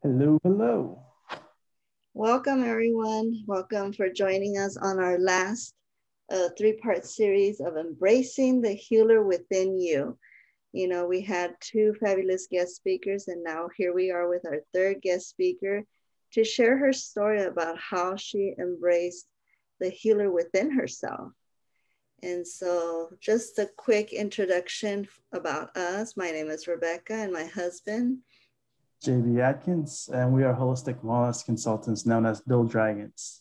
Hello, hello. Welcome, everyone. Welcome for joining us on our last three-part series of Embracing the Healer Within You. We had two fabulous guest speakers, and now here we are with our third guest speaker to share her story about how she embraced the healer within herself. And so, just a quick introduction about us. My name is Rebecca, and my husband. JB Atkins, and we are holistic wellness consultants known as Dual Dragons.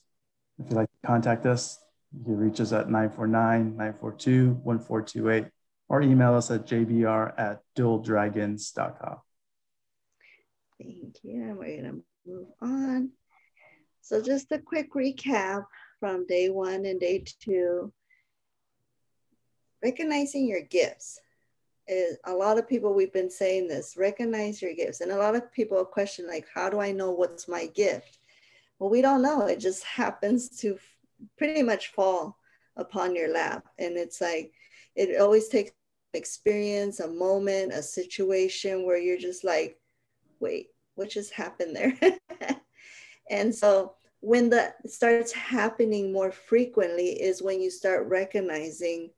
If you'd like to contact us, you can reach us at 949-942-1428 or email us at jbr@dualdragons.com. Thank you. And we're going to move on. So, just a quick recap from day one and day two. Recognizing your gifts is a lot of people, we've been saying this, recognize your gifts. And a lot of people question, like, how do I know what's my gift? Well, we don't know. It just happens to pretty much fall upon your lap. And it's like, it always takes experience, a moment, a situation where you're just like, wait, what just happened there? And so when that starts happening more frequently is when you start recognizing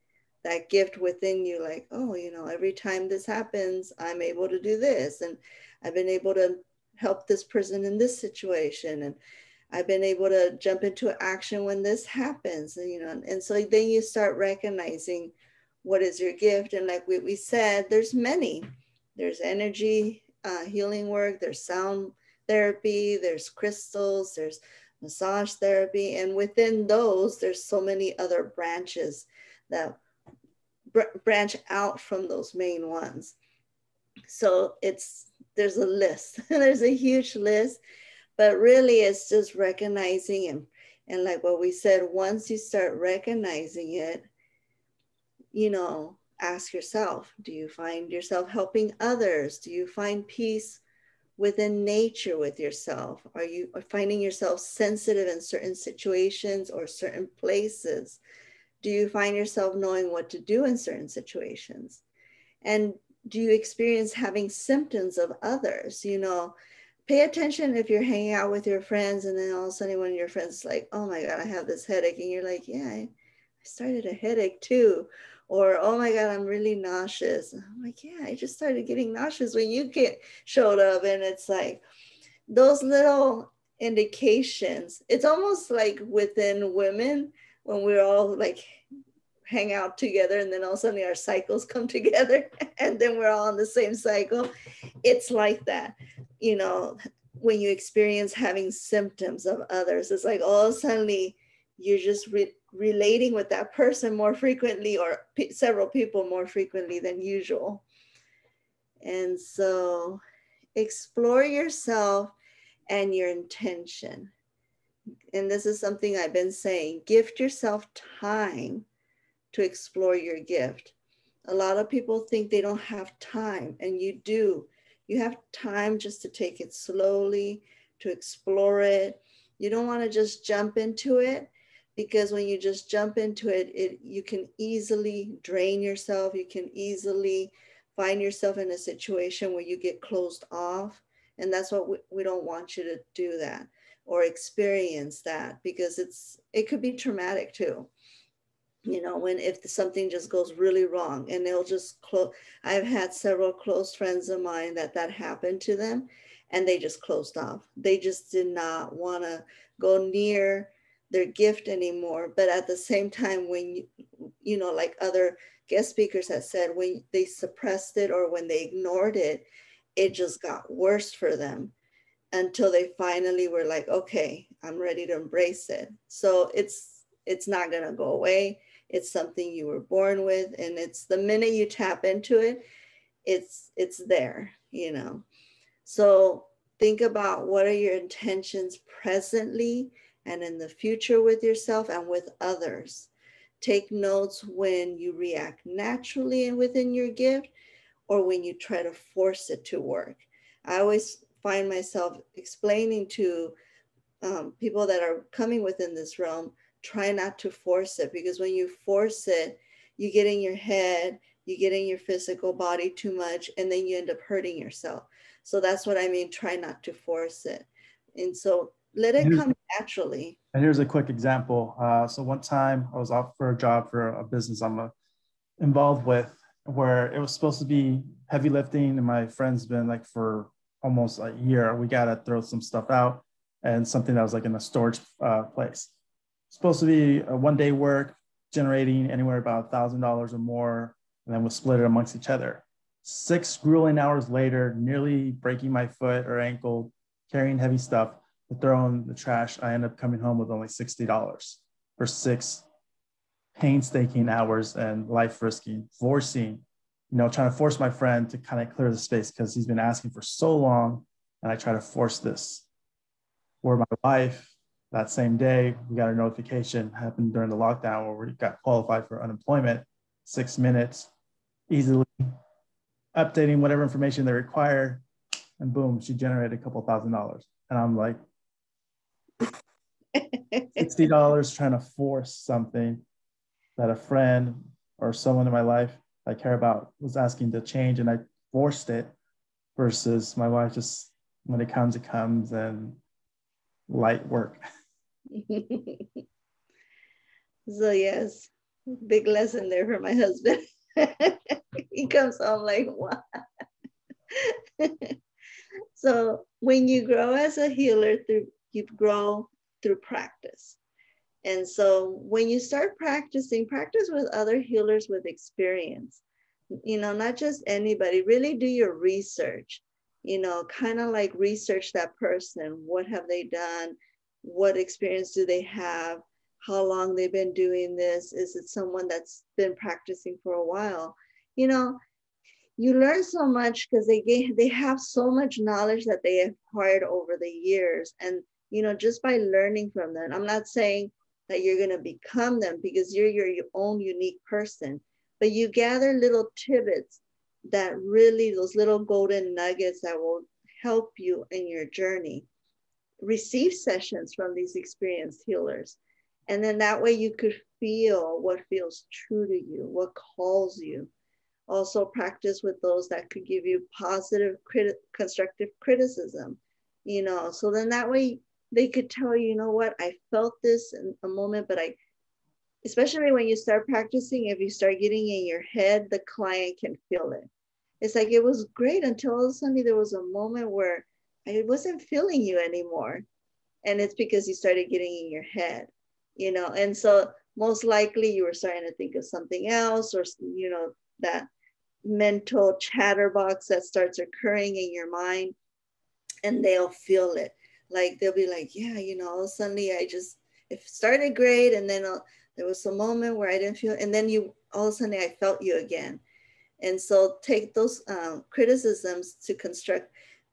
that gift within you, like, oh, every time this happens, I'm able to do this. And I've been able to help this person in this situation. And I've been able to jump into action when this happens. And so then you start recognizing what is your gift. And like we said, there's many. There's energy healing work, there's sound therapy, there's crystals, there's massage therapy. And within those, there's so many other branches that branch out from those main ones. So there's a list, there's a huge list, but really it's just recognizing and like what we said, once you start recognizing it, ask yourself, do you find yourself helping others? Do you find peace within nature with yourself? Are you finding yourself sensitive in certain situations or certain places? Do you find yourself knowing what to do in certain situations? And do you experience having symptoms of others? Pay attention if you're hanging out with your friends and then all of a sudden one of your friends is like, oh my God, I have this headache. And you're like, yeah, I started a headache too. Or, oh my God, I'm really nauseous. I'm like, yeah, I just started getting nauseous when you showed up. And it's like those little indications. It's almost like within women when we're all like hang out together and then all of a sudden our cycles come together and then we're all on the same cycle. It's like that, you know, when you experience having symptoms of others, it's like all of a sudden you're just relating with that person more frequently or several people more frequently than usual. And so explore yourself and your intention. And this is something I've been saying, gift yourself time to explore your gift. A lot of people think they don't have time, and you do. You have time just to take it slowly, to explore it. You don't want to just jump into it because when you just jump into it, you can easily drain yourself. You can easily find yourself in a situation where you get closed off. And that's what we don't want you to do that or experience that because it could be traumatic too, when if something just goes really wrong and they'll just close. I've had several close friends of mine that happened to them and they just closed off. They just did not want to go near their gift anymore. But at the same time, when like other guest speakers have said, when they suppressed it or when they ignored it, it just got worse for them until they finally were like, okay, I'm ready to embrace it. So it's not going to go away. It's something you were born with, and it's the minute you tap into it, it's there. So think about what are your intentions presently and in the future with yourself and with others. Take notes when you react naturally and within your gift or when you try to force it to work. I always find myself explaining to people that are coming within this realm, try not to force it, because when you force it, you get in your head, you get in your physical body too much, and then you end up hurting yourself. So that's what I mean. Try not to force it. And so let it come naturally. And here's a quick example. So one time I was off for a job for a business I'm involved with, where it was supposed to be heavy lifting, and my friend's been like for almost a year. We gotta throw some stuff out, and something that was like in a storage place. Supposed to be a 1 day work, generating anywhere about $1,000 or more, and then we'll split it amongst each other. 6 grueling hours later, nearly breaking my foot or ankle, carrying heavy stuff to throw in the trash, I end up coming home with only $60 for 6 painstaking hours and life risking, trying to force my friend to kind of clear the space because he's been asking for so long. And I try to force this. For my wife, that same day, we got a notification, happened during the lockdown, where we got qualified for unemployment. 6 minutes, easily updating whatever information they require, and boom, she generated a couple $1,000. And I'm like, $60 trying to force something that a friend or someone in my life I care about was asking to change, and I forced it, versus my wife just, when it comes, and light work. So yes, big lesson there for my husband. He comes home like, what? So when you grow as a healer, you grow through practice. And so when you start practicing, practice with other healers with experience, not just anybody. Really do your research, kind of like research that person. What have they done? What experience do they have? How long they've been doing this? Is it someone that's been practicing for a while? You learn so much because they have so much knowledge that they acquired over the years. And, just by learning from them, I'm not saying that you're going to become them, because you're your own unique person, but you gather little tidbits that really, those little golden nuggets that will help you in your journey. Receive sessions from these experienced healers. And then that way you could feel what feels true to you, what calls you. Also practice with those that could give you positive, constructive criticism, so then that way they could tell you, what, I felt this in a moment, but especially when you start practicing, if you start getting in your head, the client can feel it. It's like, it was great until all of a sudden there was a moment where I wasn't feeling you anymore. And it's because you started getting in your head, and so most likely you were starting to think of something else, or, that mental chatterbox that starts occurring in your mind, and they'll feel it. Like they'll be like, yeah, suddenly it started great, and then there was a moment where I didn't feel, and then all of a sudden I felt you again. And so take those criticisms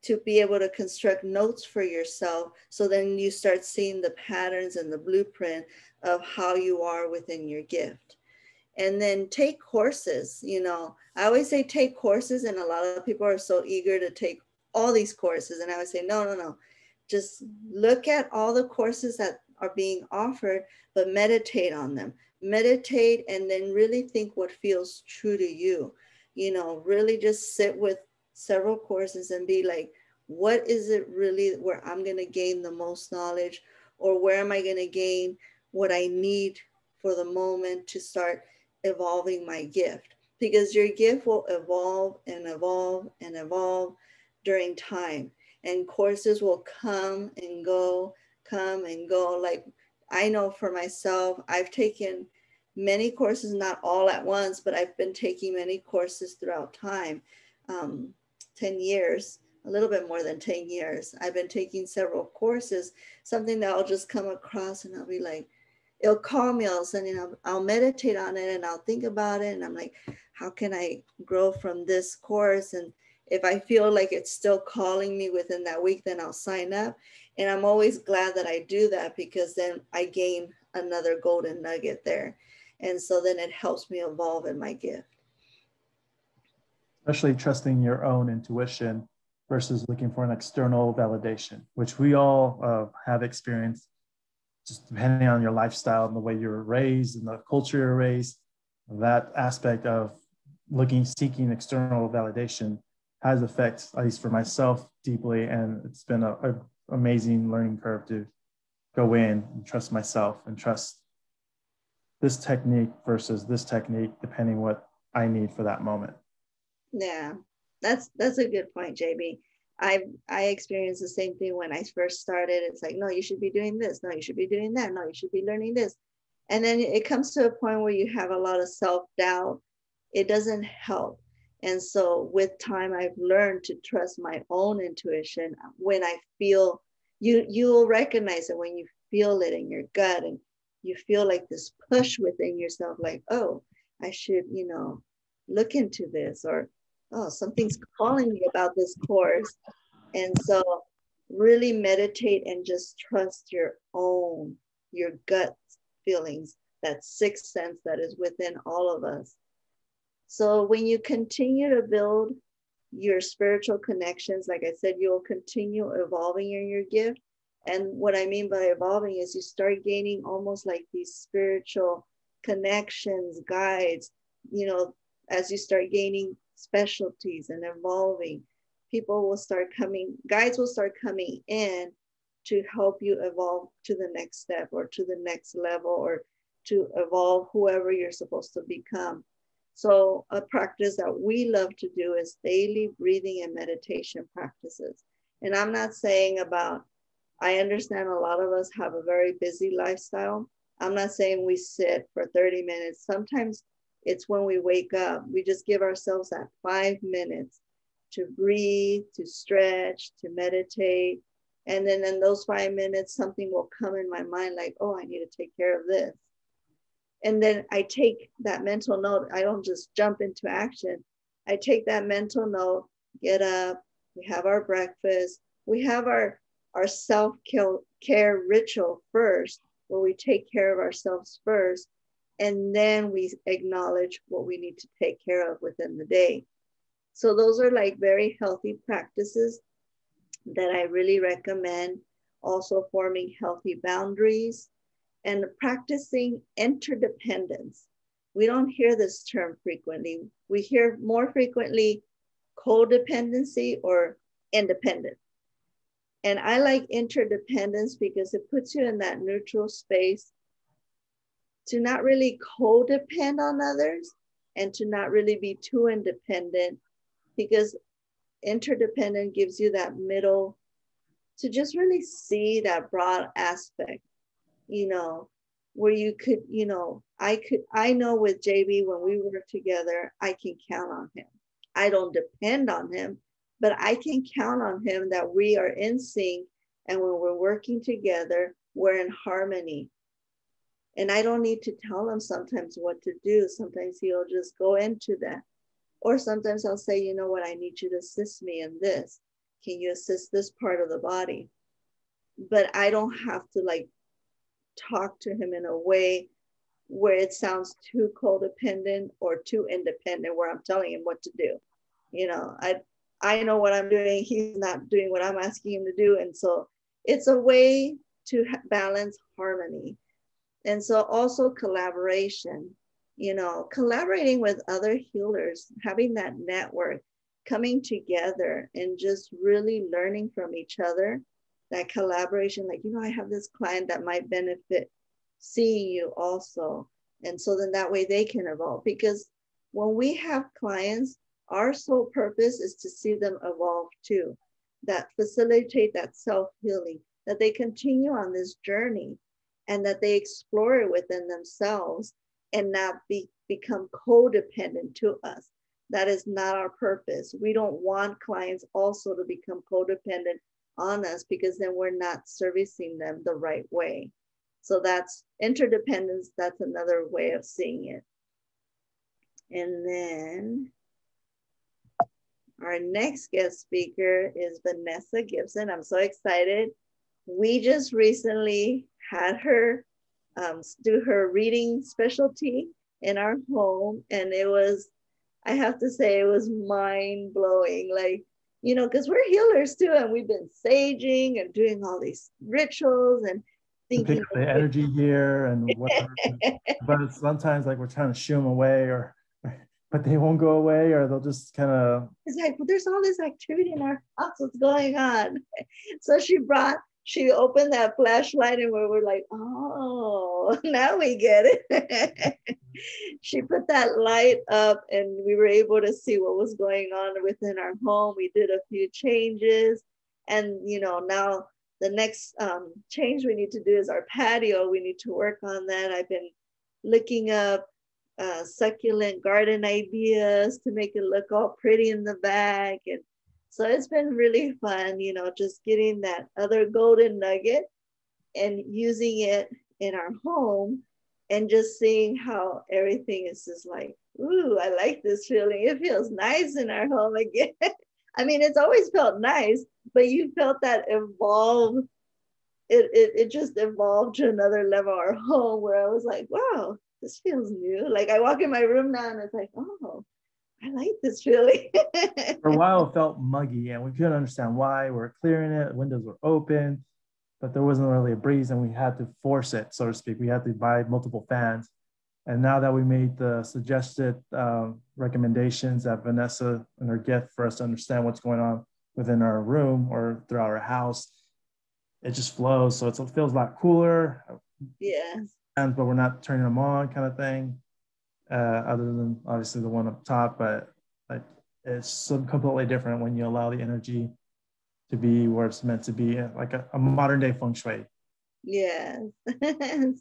to be able to construct notes for yourself. So then you start seeing the patterns and the blueprint of how you are within your gift. And then take courses. I always say take courses, and a lot of people are so eager to take all these courses. And I would say, no. Just look at all the courses that are being offered, but meditate on them. Meditate, and then really think what feels true to you. Really just sit with several courses and be like, what is it really where I'm going to gain the most knowledge, or where am I going to gain what I need for the moment to start evolving my gift? Because your gift will evolve and evolve and evolve during time, and courses will come and go. Like, I know for myself, I've taken many courses, not all at once, but I've been taking many courses throughout time. 10 years, a little bit more than 10 years. I've been taking several courses, something that I'll just come across and I'll be like, it'll call me all of a sudden, I'll meditate on it and I'll think about it. And I'm like, how can I grow from this course? And if I feel like it's still calling me within that week, then I'll sign up. And I'm always glad that I do that, because then I gain another golden nugget there. And so then it helps me evolve in my gift. Especially trusting your own intuition versus looking for an external validation, which we all have experienced, just depending on your lifestyle and the way you were raised and the culture you're raised. That aspect of seeking external validation has effects, at least for myself, deeply. And it's been a amazing learning curve to go in and trust myself and trust this technique versus this technique, depending what I need for that moment. Yeah, that's a good point, JB. I experienced the same thing when I first started. It's like, no, you should be doing this. No, you should be doing that. No, you should be learning this. And then it comes to a point where you have a lot of self-doubt. It doesn't help. And so with time, I've learned to trust my own intuition. When I feel, you'll recognize it when you feel it in your gut and you feel like this push within yourself, like, oh, I should, look into this, or oh, something's calling me about this course. And so really meditate and just trust your gut feelings, that sixth sense that is within all of us. So when you continue to build your spiritual connections, like I said, you'll continue evolving in your gift. And what I mean by evolving is you start gaining almost like these spiritual connections, guides, as you start gaining specialties and evolving, guides will start coming in to help you evolve to the next step or to the next level, or to evolve whoever you're supposed to become. So a practice that we love to do is daily breathing and meditation practices. And I'm not saying I understand a lot of us have a very busy lifestyle. I'm not saying we sit for 30 minutes. Sometimes it's when we wake up, we just give ourselves that 5 minutes to breathe, to stretch, to meditate. And then in those 5 minutes, something will come in my mind like, oh, I need to take care of this. And then I take that mental note. I don't just jump into action. I take that mental note, get up, we have our breakfast, we have our self-care ritual first, where we take care of ourselves first, and then we acknowledge what we need to take care of within the day. So those are like very healthy practices that I really recommend. Also forming healthy boundaries and practicing interdependence. We don't hear this term frequently. We hear more frequently codependency or independent. And I like interdependence because it puts you in that neutral space to not really codepend on others and to not really be too independent, because interdependent gives you that middle to just really see that broad aspect, where you could, I know with JB, when we work together, I can count on him. I don't depend on him, but I can count on him that we are in sync. And when we're working together, we're in harmony. And I don't need to tell him sometimes what to do. Sometimes he'll just go into that. Or sometimes I'll say, you know what, I need you to assist me in this. Can you assist this part of the body? But I don't have to talk to him in a way where it sounds too codependent or too independent, where I'm telling him what to do. I know what I'm doing. He's not doing what I'm asking him to do. And so it's a way to balance harmony. And so also collaboration, collaborating with other healers, having that network, coming together and just really learning from each other, that collaboration, I have this client that might benefit seeing you also. And so then that way they can evolve, because when we have clients, our sole purpose is to see them evolve too, that facilitate that self-healing, that they continue on this journey and that they explore it within themselves and not become codependent to us. That is not our purpose. We don't want clients also to become codependent on us, because then we're not servicing them the right way. So that's interdependence. That's another way of seeing it. And then our next guest speaker is Vanessa Gibson. I'm so excited. We just recently had her do her reading specialty in our home. And I have to say, it was mind blowing. Because we're healers too. And we've been saging and doing all these rituals and thinking pick the energy here and whatever. But it's sometimes we're trying to shoo them away, or but they won't go away, or they'll just kind of. It's like, well, there's all this activity in our house. What's going on? So she opened that flashlight and we're like, oh, now we get it. She put that light up and we were able to see what was going on within our home. We did a few changes. And, now the next change we need to do is our patio. We need to work on that. I've been looking up succulent garden ideas to make it look all pretty in the back. And so it's been really fun, just getting that other golden nugget and using it in our home and just seeing how everything is just like, ooh, I like this feeling. It feels nice in our home again. I mean, it's always felt nice, but you felt that evolve. It just evolved to another level, our home, where I was like, wow, this feels new. Like I walk in my room now and it's like, oh, I like this feeling. For a while, it felt muggy, and we couldn't understand why. We're clearing it, windows were open, but there wasn't really a breeze, and we had to force it, so to speak. We had to buy multiple fans. And now that we made the suggested recommendations that Vanessa and her gift for us to understand what's going on within our room or throughout our house, it just flows. So it feels a lot cooler. Yes. But we're not turning them on, kind of thing. Other than obviously the one up top, but like it's so completely different when you allow the energy to be where it's meant to be, like a modern day feng shui. Yes.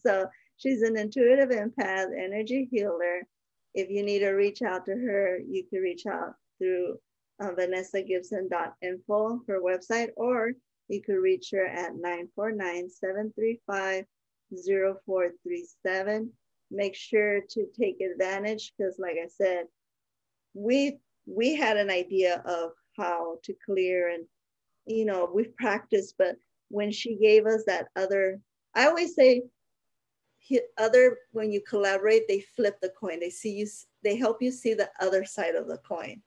So she's an intuitive empath, energy healer. If you need to reach out to her, you can reach out through vanessagibson.info, her website, or you could reach her at 949-735-0437. Make sure to take advantage because, like I said, we had an idea of how to clear and, we've practiced, but when she gave us that other, I always say, when you collaborate, they flip the coin. They help you see the other side of the coin.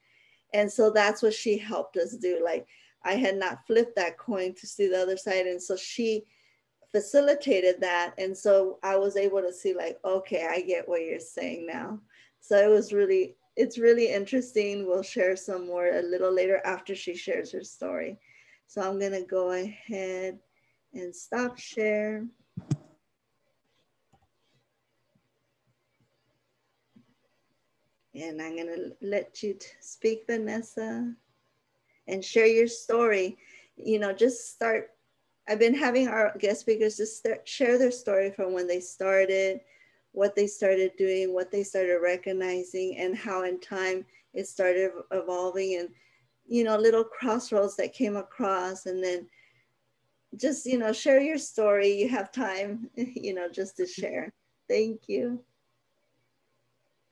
And so that's what she helped us do. Like I had not flipped that coin to see the other side. And so she facilitated that. And so I was able to see like, okay, I get what you're saying now. So it's really interesting. We'll share some more a little later after she shares her story. So I'm going to go ahead and stop share. And I'm going to let you speak, Vanessa, and share your story. Just start. I've been having our guest speakers just share their story from when they started, what they started doing, what they started recognizing, and how in time it started evolving, and little crossroads that came across. And then just share your story. You have time just to share. Thank you.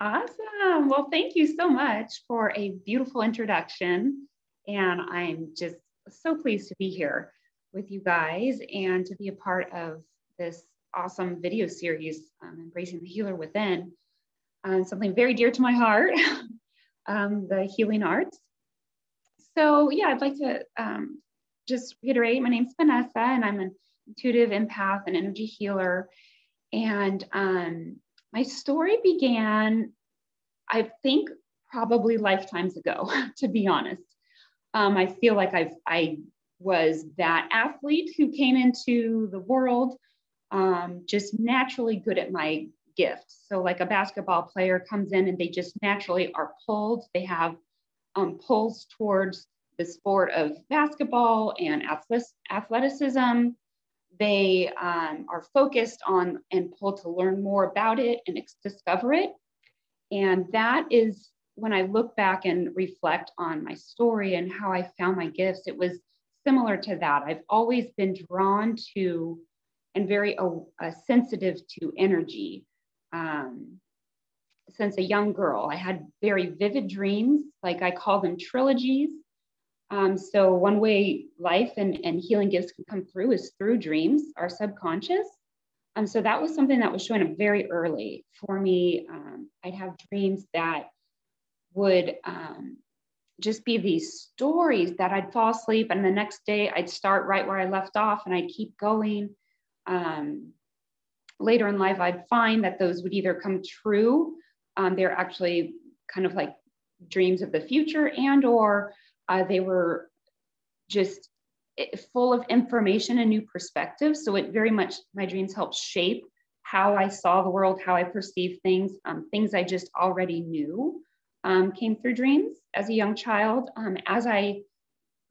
Awesome. Well, thank you so much for a beautiful introduction. And I'm just so pleased to be here with you guys and to be a part of this awesome video series, Embracing the Healer Within, something very dear to my heart, the healing arts. So yeah, I'd like to just reiterate, my name's Vanessa and I'm an intuitive empath and energy healer. And my story began, I think, probably lifetimes ago, to be honest. I feel like I was that athlete who came into the world just naturally good at my gift. So like a basketball player comes in and they just naturally are pulled. They have pulls towards the sport of basketball and athleticism. They are focused on and pulled to learn more about it and discover it. And that is when I look back and reflect on my story and how I found my gifts, it was similar to that. I've always been drawn to and very sensitive to energy. Since a young girl, I had very vivid dreams, like I call them trilogies. So one way life and healing gifts can come through is through dreams, our subconscious. So that was something that was showing up very early for me. I'd have dreams that would just be these stories that I'd fall asleep and the next day I'd start right where I left off and I'd keep going. Later in life, I'd find that those would either come true. They're actually kind of like dreams of the future, and or they were just full of information and new perspectives. So it very much, my dreams helped shape how I saw the world, how I perceived things, things I just already knew came through dreams as a young child. As I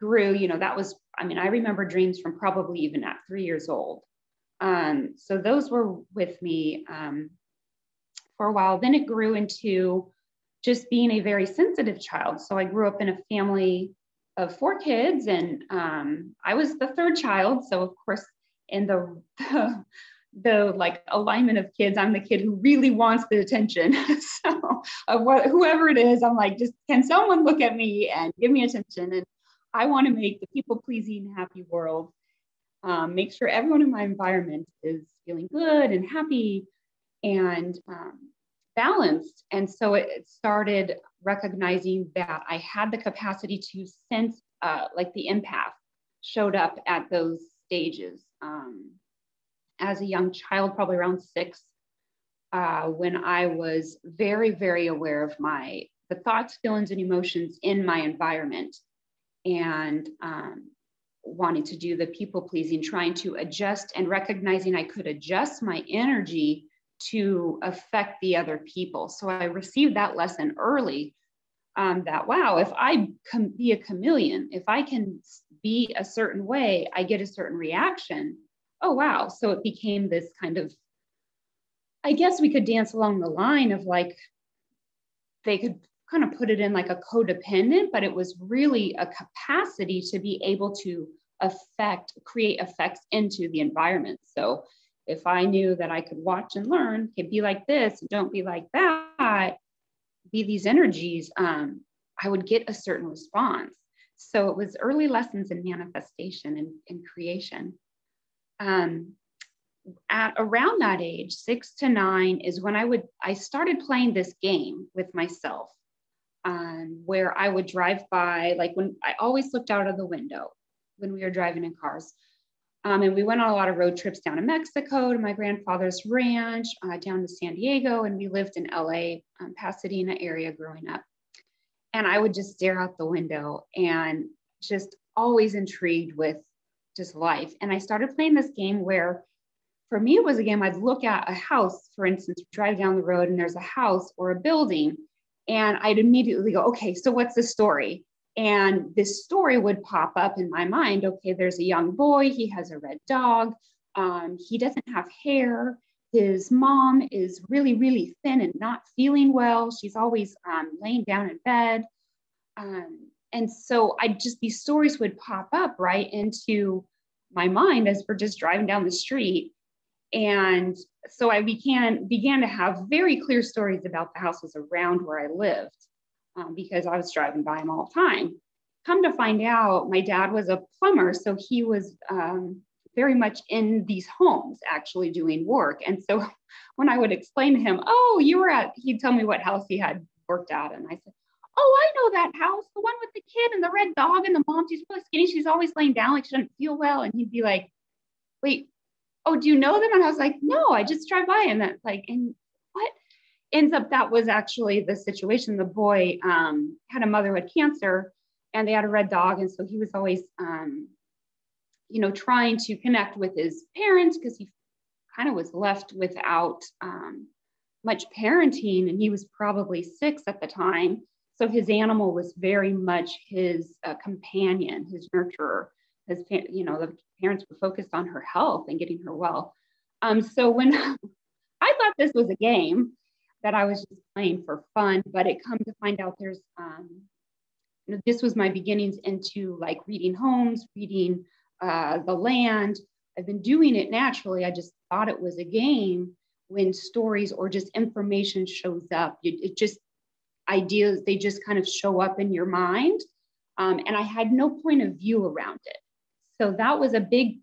grew, you know, that was, I mean, I remember dreams from probably even at 3 years old. So those were with me for a while. Then it grew into just being a very sensitive child. So I grew up in a family of 4 kids, and I was the third child. So of course, in the like alignment of kids, I'm the kid who really wants the attention. So whoever it is, I'm like, just can someone look at me and give me attention? And I want to make the people-pleasing, happy world. Make sure everyone in my environment is feeling good and happy and balanced. And so it started recognizing that I had the capacity to sense, like the empath showed up at those stages. As a young child, probably around 6, when I was very, very aware of the thoughts, feelings, and emotions in my environment, and wanting to do the people pleasing, trying to adjust and recognizing I could adjust my energy to affect the other people. So I received that lesson early, that, wow, if I can be a chameleon, if I can be a certain way, I get a certain reaction. Oh, wow. So it became this kind of, I guess we could dance along the line of like, they could kind of put it in like a codependent, but it was really a capacity to be able to create effects into the environment. So if I knew that I could watch and learn, okay, be like this, don't be like that, be these energies, I would get a certain response. So it was early lessons in manifestation and creation. At around that age, 6 to 9, is when I started playing this game with myself, where I would drive by, like when I always looked out of the window when we were driving in cars. And we went on a lot of road trips down to Mexico, to my grandfather's ranch, down to San Diego, and we lived in LA, Pasadena area growing up. And I would just stare out the window and just always intrigued with just life. And I started playing this game where, for me, it was a game. I'd look at a house, for instance, drive down the road and there's a house or a building, and I'd immediately go, okay, so what's the story? And this story would pop up in my mind. Okay, there's a young boy. He has a red dog. He doesn't have hair. His mom is really, really thin and not feeling well. She's always laying down in bed. And so these stories would pop up right into my mind as we're just driving down the street. And so I began to have very clear stories about the houses around where I lived, because I was driving by them all the time. Come to find out, my dad was a plumber, so he was very much in these homes actually doing work. And so when I would explain to him, oh, he'd tell me what house he had worked at. And I said, oh, I know that house, the one with the kid and the red dog and the mom, she's really skinny. She's always laying down like she doesn't feel well. And he'd be like, wait, oh, do you know them? And I was like, no, I just drive by. And that's like, and what ends up, that was actually the situation. The boy had a mother with cancer, and they had a red dog. And so he was always, trying to connect with his parents, because he kind of was left without much parenting. And he was probably 6 at the time. So his animal was very much his companion, his nurturer. The parents were focused on her health and getting her well. So when I thought this was a game that I was just playing for fun, but it come to find out there's, this was my beginnings into like reading homes, reading the land. I've been doing it naturally. I just thought it was a game when stories or just information shows up. Ideas, they just kind of show up in your mind. And I had no point of view around it. So that was a big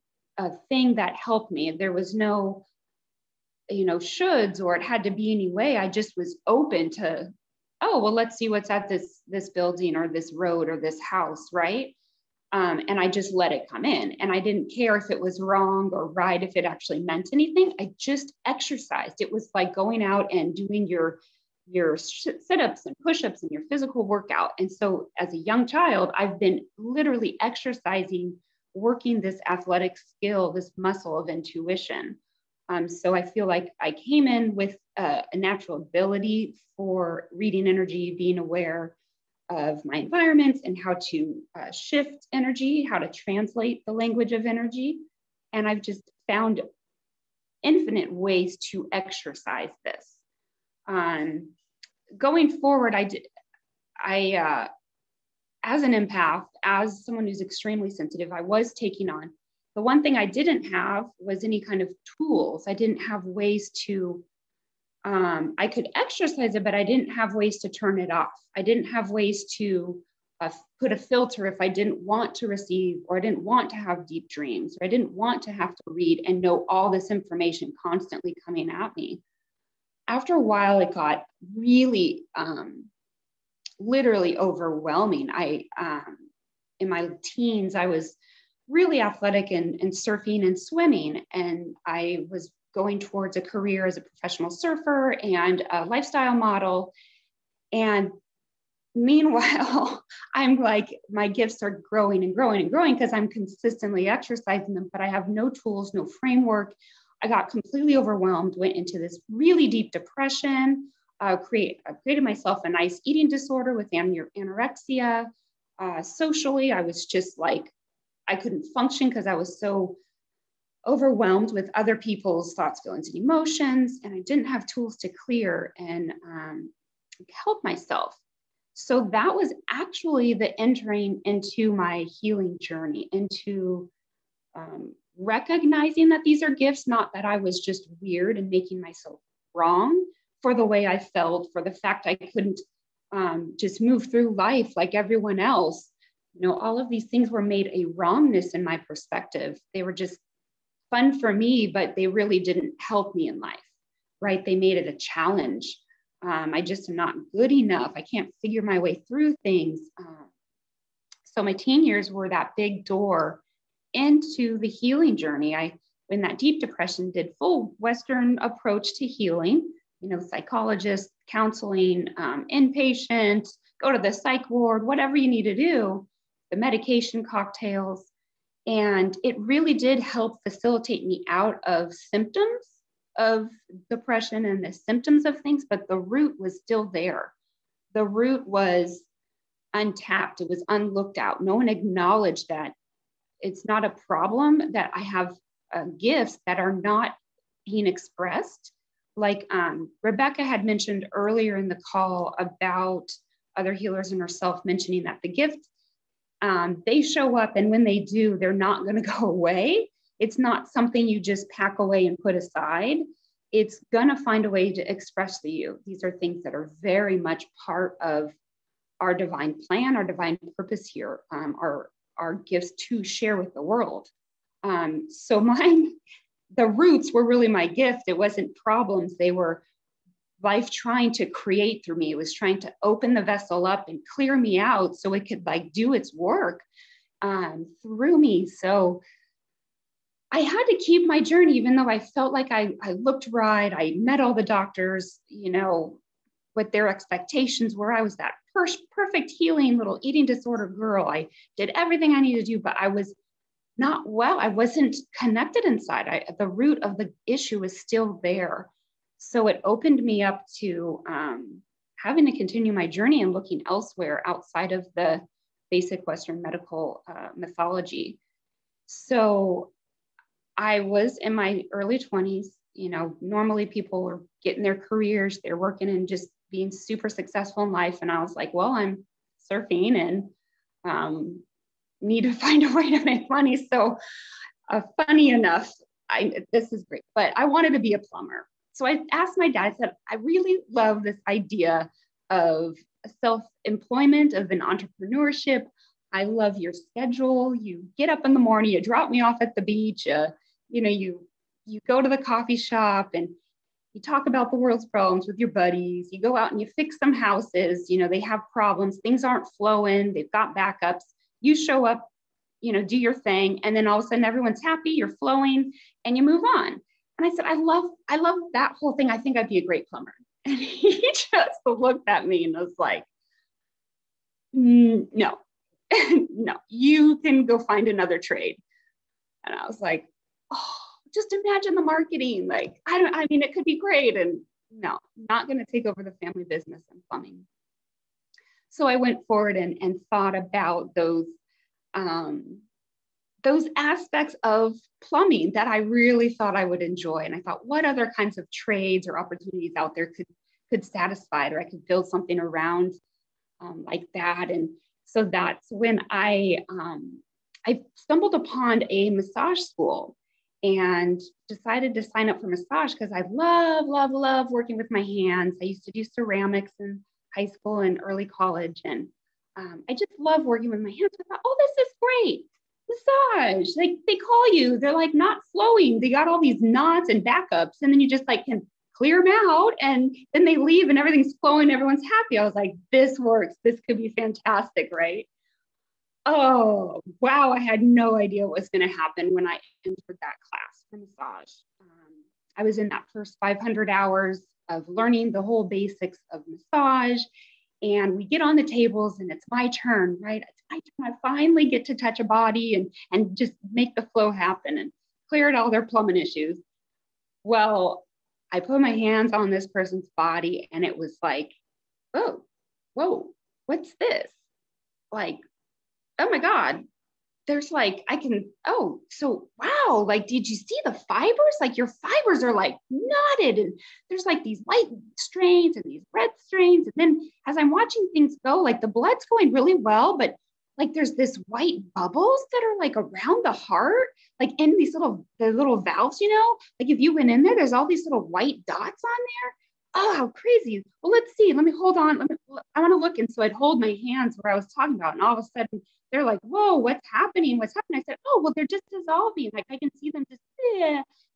thing that helped me. There was no, shoulds, or it had to be any way. I just was open to, oh, well, let's see what's at this building or this road or this house, right? And I just let it come in. And I didn't care if it was wrong or right, if it actually meant anything. I just exercised. It was like going out and doing your your sit-ups and push-ups and your physical workout. And so as a young child, I've been literally exercising, working this athletic skill, this muscle of intuition. So I feel like I came in with a natural ability for reading energy, being aware of my environments and how to shift energy, how to translate the language of energy. And I've just found infinite ways to exercise this. Going forward, I as an empath, as someone who's extremely sensitive, I was taking on. The one thing I didn't have was any kind of tools. I didn't have ways to, I could exercise it, but I didn't have ways to turn it off. I didn't have ways to put a filter if I didn't want to receive, or I didn't want to have deep dreams, or I didn't want to have to read and know all this information constantly coming at me. After a while, it got really, literally overwhelming. In my teens, I was really athletic in surfing and swimming, and I was going towards a career as a professional surfer and a lifestyle model. And meanwhile, I'm like, my gifts are growing and growing and growing because I'm consistently exercising them, but I have no tools, no framework. I got completely overwhelmed, went into this really deep depression, I created myself a nice eating disorder with anorexia. Socially, I was just like, I couldn't function because I was so overwhelmed with other people's thoughts, feelings, and emotions, and I didn't have tools to clear and help myself. So that was actually the entering into my healing journey, into recognizing that these are gifts, not that I was just weird and making myself wrong for the way I felt, for the fact I couldn't just move through life like everyone else. You know, all of these things were made a wrongness in my perspective. They were just fun for me, but they really didn't help me in life, right? They made it a challenge. I just am not good enough. I can't figure my way through things. So my teen years were that big door into the healing journey. I, in that deep depression, did full Western approach to healing, you know, psychologist, counseling, inpatient, go to the psych ward, whatever you need to do, the medication cocktails. And it really did help facilitate me out of symptoms of depression and the symptoms of things, but the root was still there. The root was untapped. It was unlooked out. No one acknowledged that it's not a problem, that I have gifts that are not being expressed. Like Rebecca had mentioned earlier in the call about other healers and herself mentioning that the gifts, they show up, and when they do, they're not going to go away. It's not something you just pack away and put aside. It's going to find a way to express to you. These are things that are very much part of our divine plan, our divine purpose here, our gifts to share with the world. So the roots were really my gift. It wasn't problems. They were life trying to create through me. It was trying to open the vessel up and clear me out so it could like do its work through me. So I had to keep my journey, even though I felt like I looked right. I met all the doctors, you know, what their expectations were. I was that perfect healing little eating disorder girl. I did everything I needed to do, but I was not well. I wasn't connected inside. The root of the issue was still there. So it opened me up to having to continue my journey and looking elsewhere outside of the basic Western medical mythology. So I was in my early 20s. You know, normally people are getting their careers, they're working and just being super successful in life. And I was like, well, I'm surfing and need to find a way to make money. So funny enough, this is great, but I wanted to be a plumber. So I asked my dad, I said, I really love this idea of self-employment, of an entrepreneurship. I love your schedule. You get up in the morning, you drop me off at the beach, you know, you go to the coffee shop and you talk about the world's problems with your buddies. You go out and you fix some houses, you know, they have problems, things aren't flowing, they've got backups. You show up, you know, do your thing. And then all of a sudden everyone's happy, you're flowing and you move on. And I said, I love that whole thing. I think I'd be a great plumber. And he just looked at me and was like, no, no, you can go find another trade. And I was like, oh, just imagine the marketing. Like, I mean, it could be great. And no, not going to take over the family business and plumbing. So I went forward and thought about those aspects of plumbing that I really thought I would enjoy. And I thought, what other kinds of trades or opportunities out there could satisfy it, or I could build something around like that. And so that's when I stumbled upon a massage school and decided to sign up for massage because I love working with my hands. I used to do ceramics in high school and early college. And I just love working with my hands. I thought, oh, this is great. Massage, like they call you, they're like not flowing. They got all these knots and backups, and then you just like can clear them out, and then they leave and everything's flowing, everyone's happy. I was like, this works, this could be fantastic, right? Oh, wow, I had no idea what was going to happen when I entered that class for massage. I was in that first 500 hours of learning the whole basics of massage, and we get on the tables and it's my turn, right? It's my turn. I finally get to touch a body and just make the flow happen and clear all their plumbing issues. Well, I put my hands on this person's body and it was like, oh, whoa, what's this? Like, oh my God, there's like, so wow, like, did you see the fibers? Like your fibers are like knotted and there's like these white strains and these red strains. And then as I'm watching things go, like the blood's going really well, but like there's this white bubbles that are like around the heart, like in these the little valves, like if you went in there, there's all these little white dots on there. Oh, how crazy. Well, let's see. Let me hold on. I want to look. And so I'd hold my hands where I was talking about. And all of a sudden they're like, whoa, what's happening? What's happening? I said, oh, well, they're just dissolving. Like I can see them just,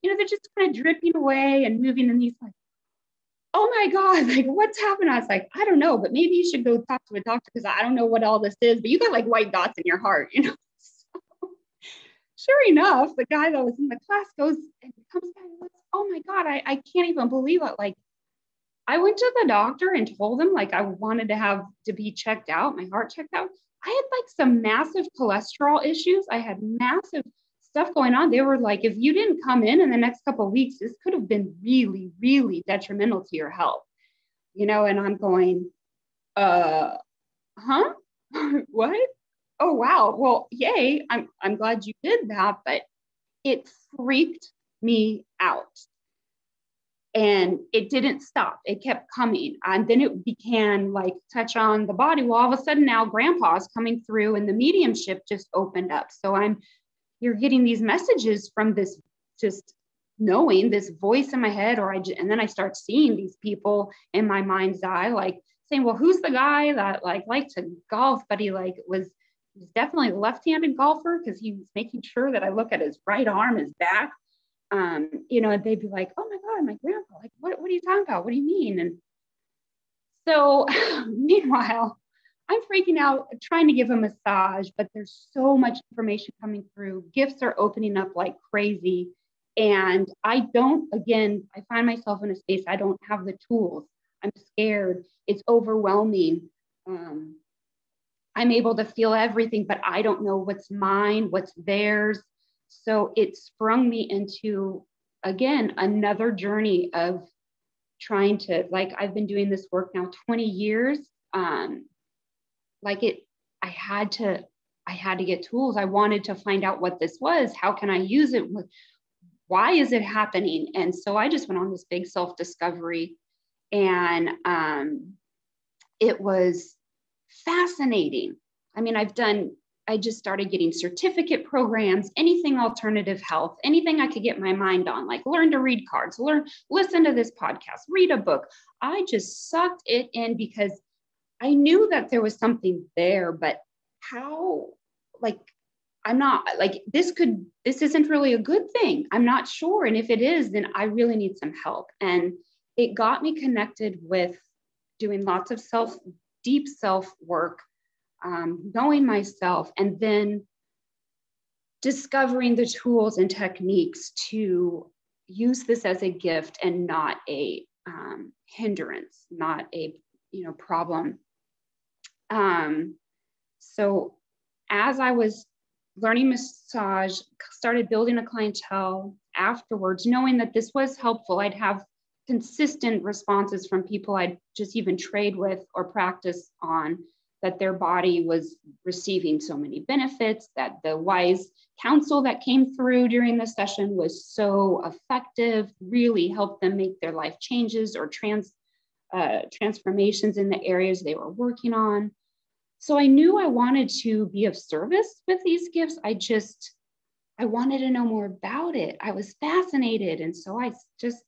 they're just kind of dripping away and moving. And he's like, oh my God, like what's happening? I was like, I don't know, but maybe you should go talk to a doctor because I don't know what all this is, but you got like white dots in your heart, So, sure enough, the guy that was in the class goes and comes back and goes, oh my God, I can't even believe it. Like I went to the doctor and told him like I wanted to be checked out, my heart checked out. I had like some massive cholesterol issues. I had massive stuff going on. They were like, if you didn't come in the next couple of weeks, this could have been really, really detrimental to your health, and I'm going, huh? What? Oh, wow. Well, yay. I'm glad you did that, but it freaked me out. And it didn't stop. It kept coming. And then it began like touch on the body. Well, all of a sudden now grandpa's coming through and the mediumship just opened up. So you're getting these messages from this, just knowing this voice in my head, and then I start seeing these people in my mind's eye, like saying, well, who's the guy that liked to golf, but he's definitely a left-handed golfer because he was making sure that I look at his right arm, his back. And they'd be like, oh my God, my grandpa, like, what are you talking about? What do you mean? And so meanwhile, I'm freaking out, trying to give a massage, but there's so much information coming through. Gifts are opening up like crazy. And I find myself in a space, I don't have the tools. I'm scared. It's overwhelming. I'm able to feel everything, but I don't know what's mine, what's theirs. So it sprung me into, again, another journey of trying to, I've been doing this work now 20 years. I had to get tools. I wanted to find out what this was. How can I use it? Why is it happening? And so I just went on this big self-discovery, and it was fascinating. I mean, I just started getting certificate programs, anything alternative health, anything I could get my mind on, like learn to read cards, listen to this podcast, read a book. I just sucked it in because I knew that there was something there, but how, I'm not this isn't really a good thing. I'm not sure. And if it is, then I really need some help. And it got me connected with doing lots of deep self work, knowing myself, and then discovering the tools and techniques to use this as a gift and not a hindrance, not a, problem. So as I was learning massage, started building a clientele afterwards, knowing that this was helpful. I'd have consistent responses from people I'd just even trade with or practice on, that their body was receiving so many benefits, that the wise counsel that came through during the session was so effective, really helped them make their life changes or transformations in the areas they were working on. So I knew I wanted to be of service with these gifts. I wanted to know more about it. I was fascinated. And so I just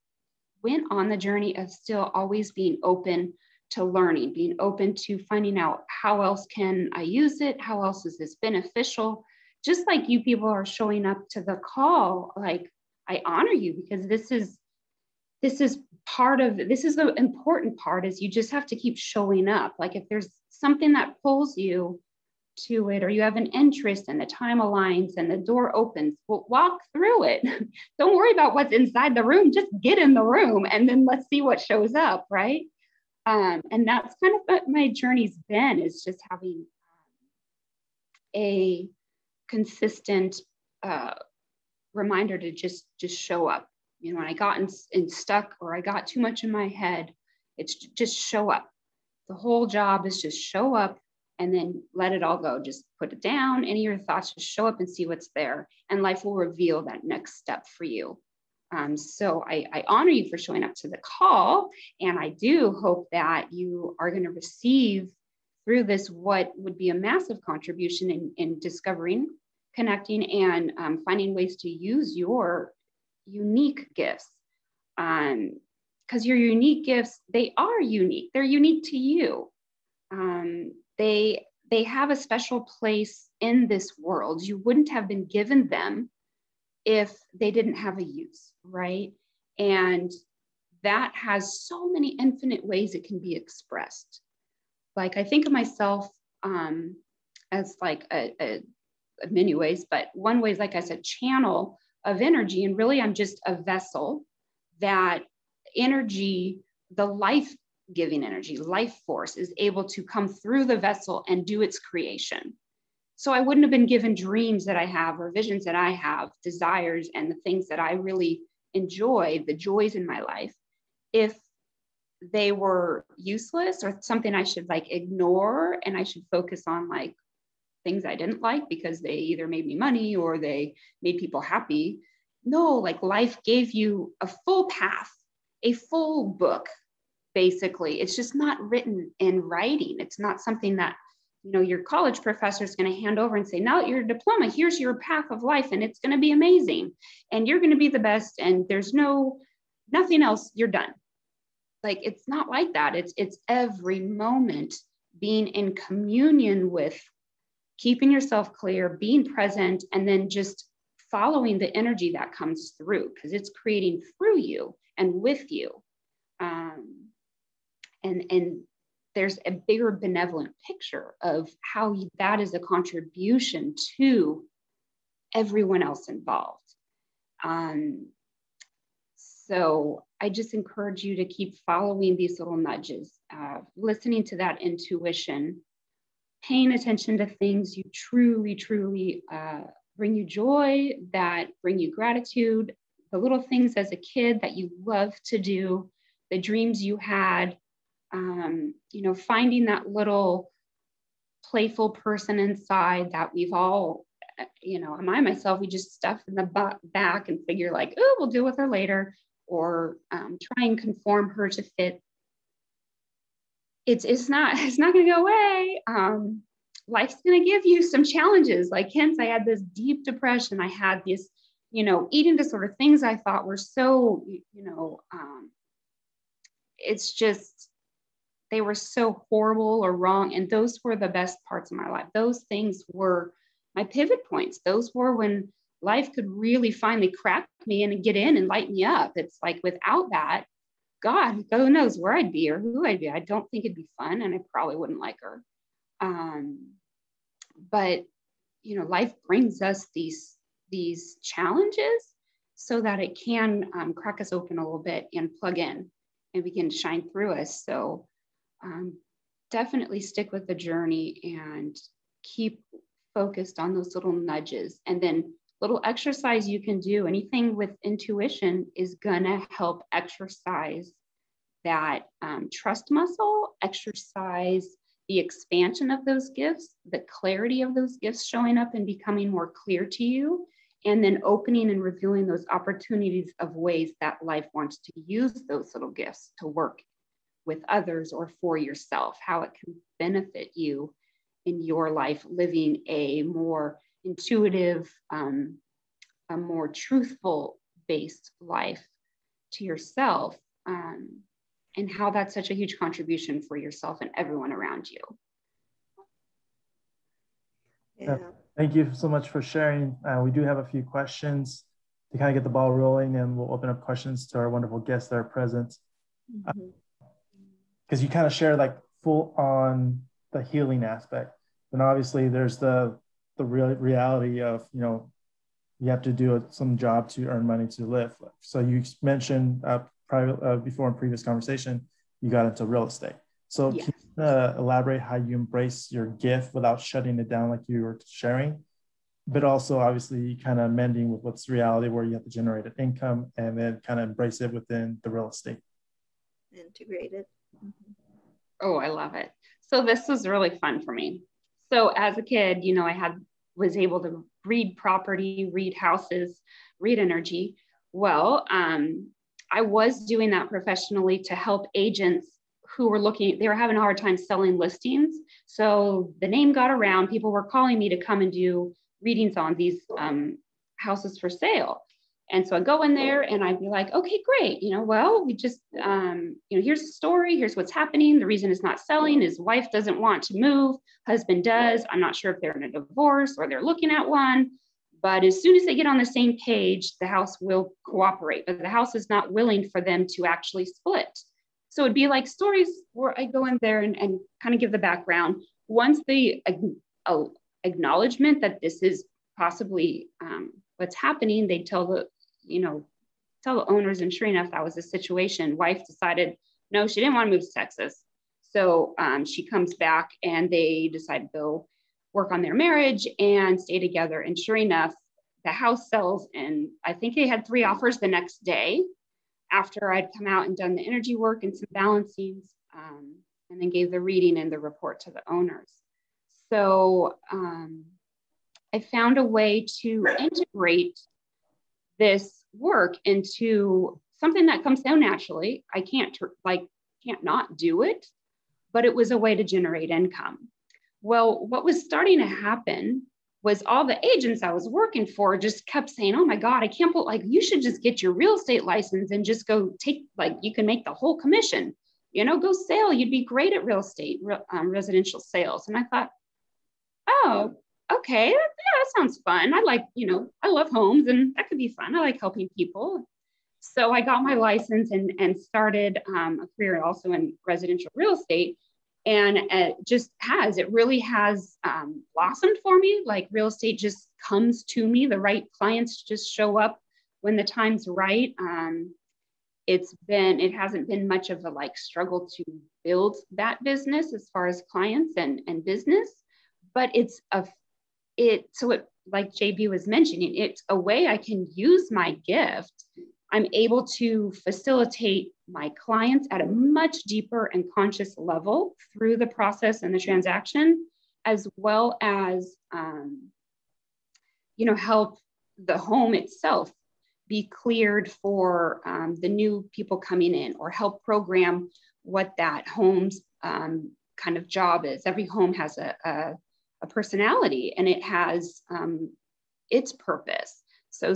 went on the journey of still always being open to learning, being open to finding out how else can I use it? How else is this beneficial? Just like you people are showing up to the call, like I honor you, because this is the important part, is you just have to keep showing up. Like if there's something that pulls you to it, or you have an interest and the time aligns and the door opens, well, walk through it. Don't worry about what's inside the room, just get in the room and then let's see what shows up, right? And that's kind of what my journey's been, is just having a consistent reminder to just show up. When I got in stuck, or I got too much in my head, it's just show up. The whole job is just show up and then let it all go. Just put it down. Any of your thoughts, just show up and see what's there. And life will reveal that next step for you. So I honor you for showing up to the call. And I do hope that you are going to receive through this what would be a massive contribution in discovering, connecting, and finding ways to use your unique gifts. Because your unique gifts, they are unique. They're unique to you. They have a special place in this world. You wouldn't have been given them if they didn't have a use, right? And that has so many infinite ways it can be expressed. Like I think of myself as like a many ways, but one way is, like I said, channel of energy. And really I'm just a vessel that energy, the life-giving energy, life force, is able to come through the vessel and do its creation. So I wouldn't have been given dreams that I have, or visions that I have, desires, and the things that I really enjoy, the joys in my life, if they were useless or something I should like ignore, and I should focus on like things I didn't like because they either made me money or they made people happy. No, like life gave you a full path, a full book, basically. It's just not written in writing. It's not something that, your college professor is going to hand over and say, now your diploma, here's your path of life, and it's going to be amazing. And you're going to be the best. And there's nothing else, you're done. Like, it's not like that. It's every moment being in communion with keeping yourself clear, being present, and then just following the energy that comes through, because it's creating through you and with you. And there's a bigger benevolent picture of how that is a contribution to everyone else involved. So I just encourage you to keep following these little nudges, listening to that intuition, paying attention to things you truly, truly bring you joy, that bring you gratitude, the little things as a kid that you love to do, the dreams you had, finding that little playful person inside that we've all, myself, we just stuff in the back and figure like, oh, we'll deal with her later, or try and conform her to fit. It's not going to go away. Life's going to give you some challenges. Like hence, I had this deep depression. I had this, eating disorder, things I thought were so, it's just, they were so horrible or wrong. And those were the best parts of my life. Those things were my pivot points. Those were when life could really finally crack me and get in and light me up. It's like, without that, God knows where I'd be or who I'd be. I don't think it'd be fun, and I probably wouldn't like her. But life brings us these challenges so that it can crack us open a little bit and plug in and begin to shine through us. So definitely stick with the journey and keep focused on those little nudges. And then little exercise you can do, anything with intuition is gonna help exercise that trust muscle, exercise the expansion of those gifts, the clarity of those gifts showing up and becoming more clear to you, and then opening and revealing those opportunities of ways that life wants to use those little gifts to work with others or for yourself, how it can benefit you in your life, living a more intuitive, a more truthful based life to yourself, and how that's such a huge contribution for yourself and everyone around you. Yeah. Thank you so much for sharing. We do have a few questions to kind of get the ball rolling, and we'll open up questions to our wonderful guests that are present. Because you kind of share like full on the healing aspect. And obviously there's the real reality of, you know, you have to do some job to earn money to live. So you mentioned before in previous conversation, you got into real estate. So Yes. Can you elaborate how you embrace your gift without shutting it down like you were sharing, but also obviously kind of mending with what's reality where you have to generate an income and then kind of embrace it within the real estate? Integrated. Oh, I love it. So this was really fun for me. So as a kid, you know, was able to read property, read houses, read energy. Well, I was doing that professionally to help agents who were they were having a hard time selling listings. So the name got around, people were calling me to come and do readings on these houses for sale. And so I go in there and I'd be like, okay, great. You know, well, we just, you know, here's the story. Here's what's happening. The reason it's not selling is wife doesn't want to move. Husband does. I'm not sure if they're in a divorce or they're looking at one. But as soon as they get on the same page, the house will cooperate. But the house is not willing for them to actually split. So it'd be like stories where I go in there and kind of give the background. Once the acknowledgement that this is possibly what's happening, they tell the owners, and sure enough, that was the situation. Wife decided, no, she didn't want to move to Texas. So she comes back and they decide to go work on their marriage and stay together. And sure enough, the house sells. And I think they had 3 offers the next day after I'd come out and done the energy work and some balancings, and then gave the reading and the report to the owners. So I found a way to integrate this work into something that comes so naturally. I can't not do it, but it was a way to generate income. Well, what was starting to happen was all the agents I was working for just kept saying, oh my God, I can't believe, you should just get your real estate license and just go take, you can make the whole commission, go sell. You'd be great at real estate, residential sales. And I thought, oh, okay, yeah, that sounds fun. I love homes and that could be fun. I like helping people. So I got my license and started a career also in residential real estate. And it really has blossomed for me. Like real estate just comes to me. The right clients just show up when the time's right. It hasn't been much of a struggle to build that business as far as clients and business, but like JB was mentioning, it's a way I can use my gift. I'm able to facilitate my clients at a much deeper and conscious level through the process and the transaction, as well as, help the home itself be cleared for the new people coming in, or help program what that home's kind of job is. Every home has a personality, and it has its purpose. So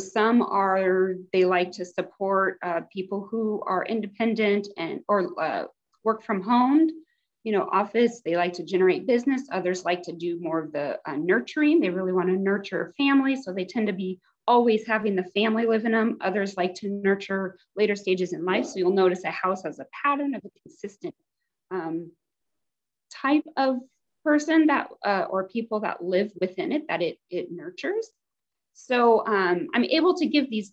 they like to support people who are independent or work from home, office. They like to generate business. Others like to do more of the nurturing. They really want to nurture a family. So they tend to be always having the family live in them. Others like to nurture later stages in life. So you'll notice a house has a pattern of a consistent type of person or people that live within it, that it nurtures. So I'm able to give these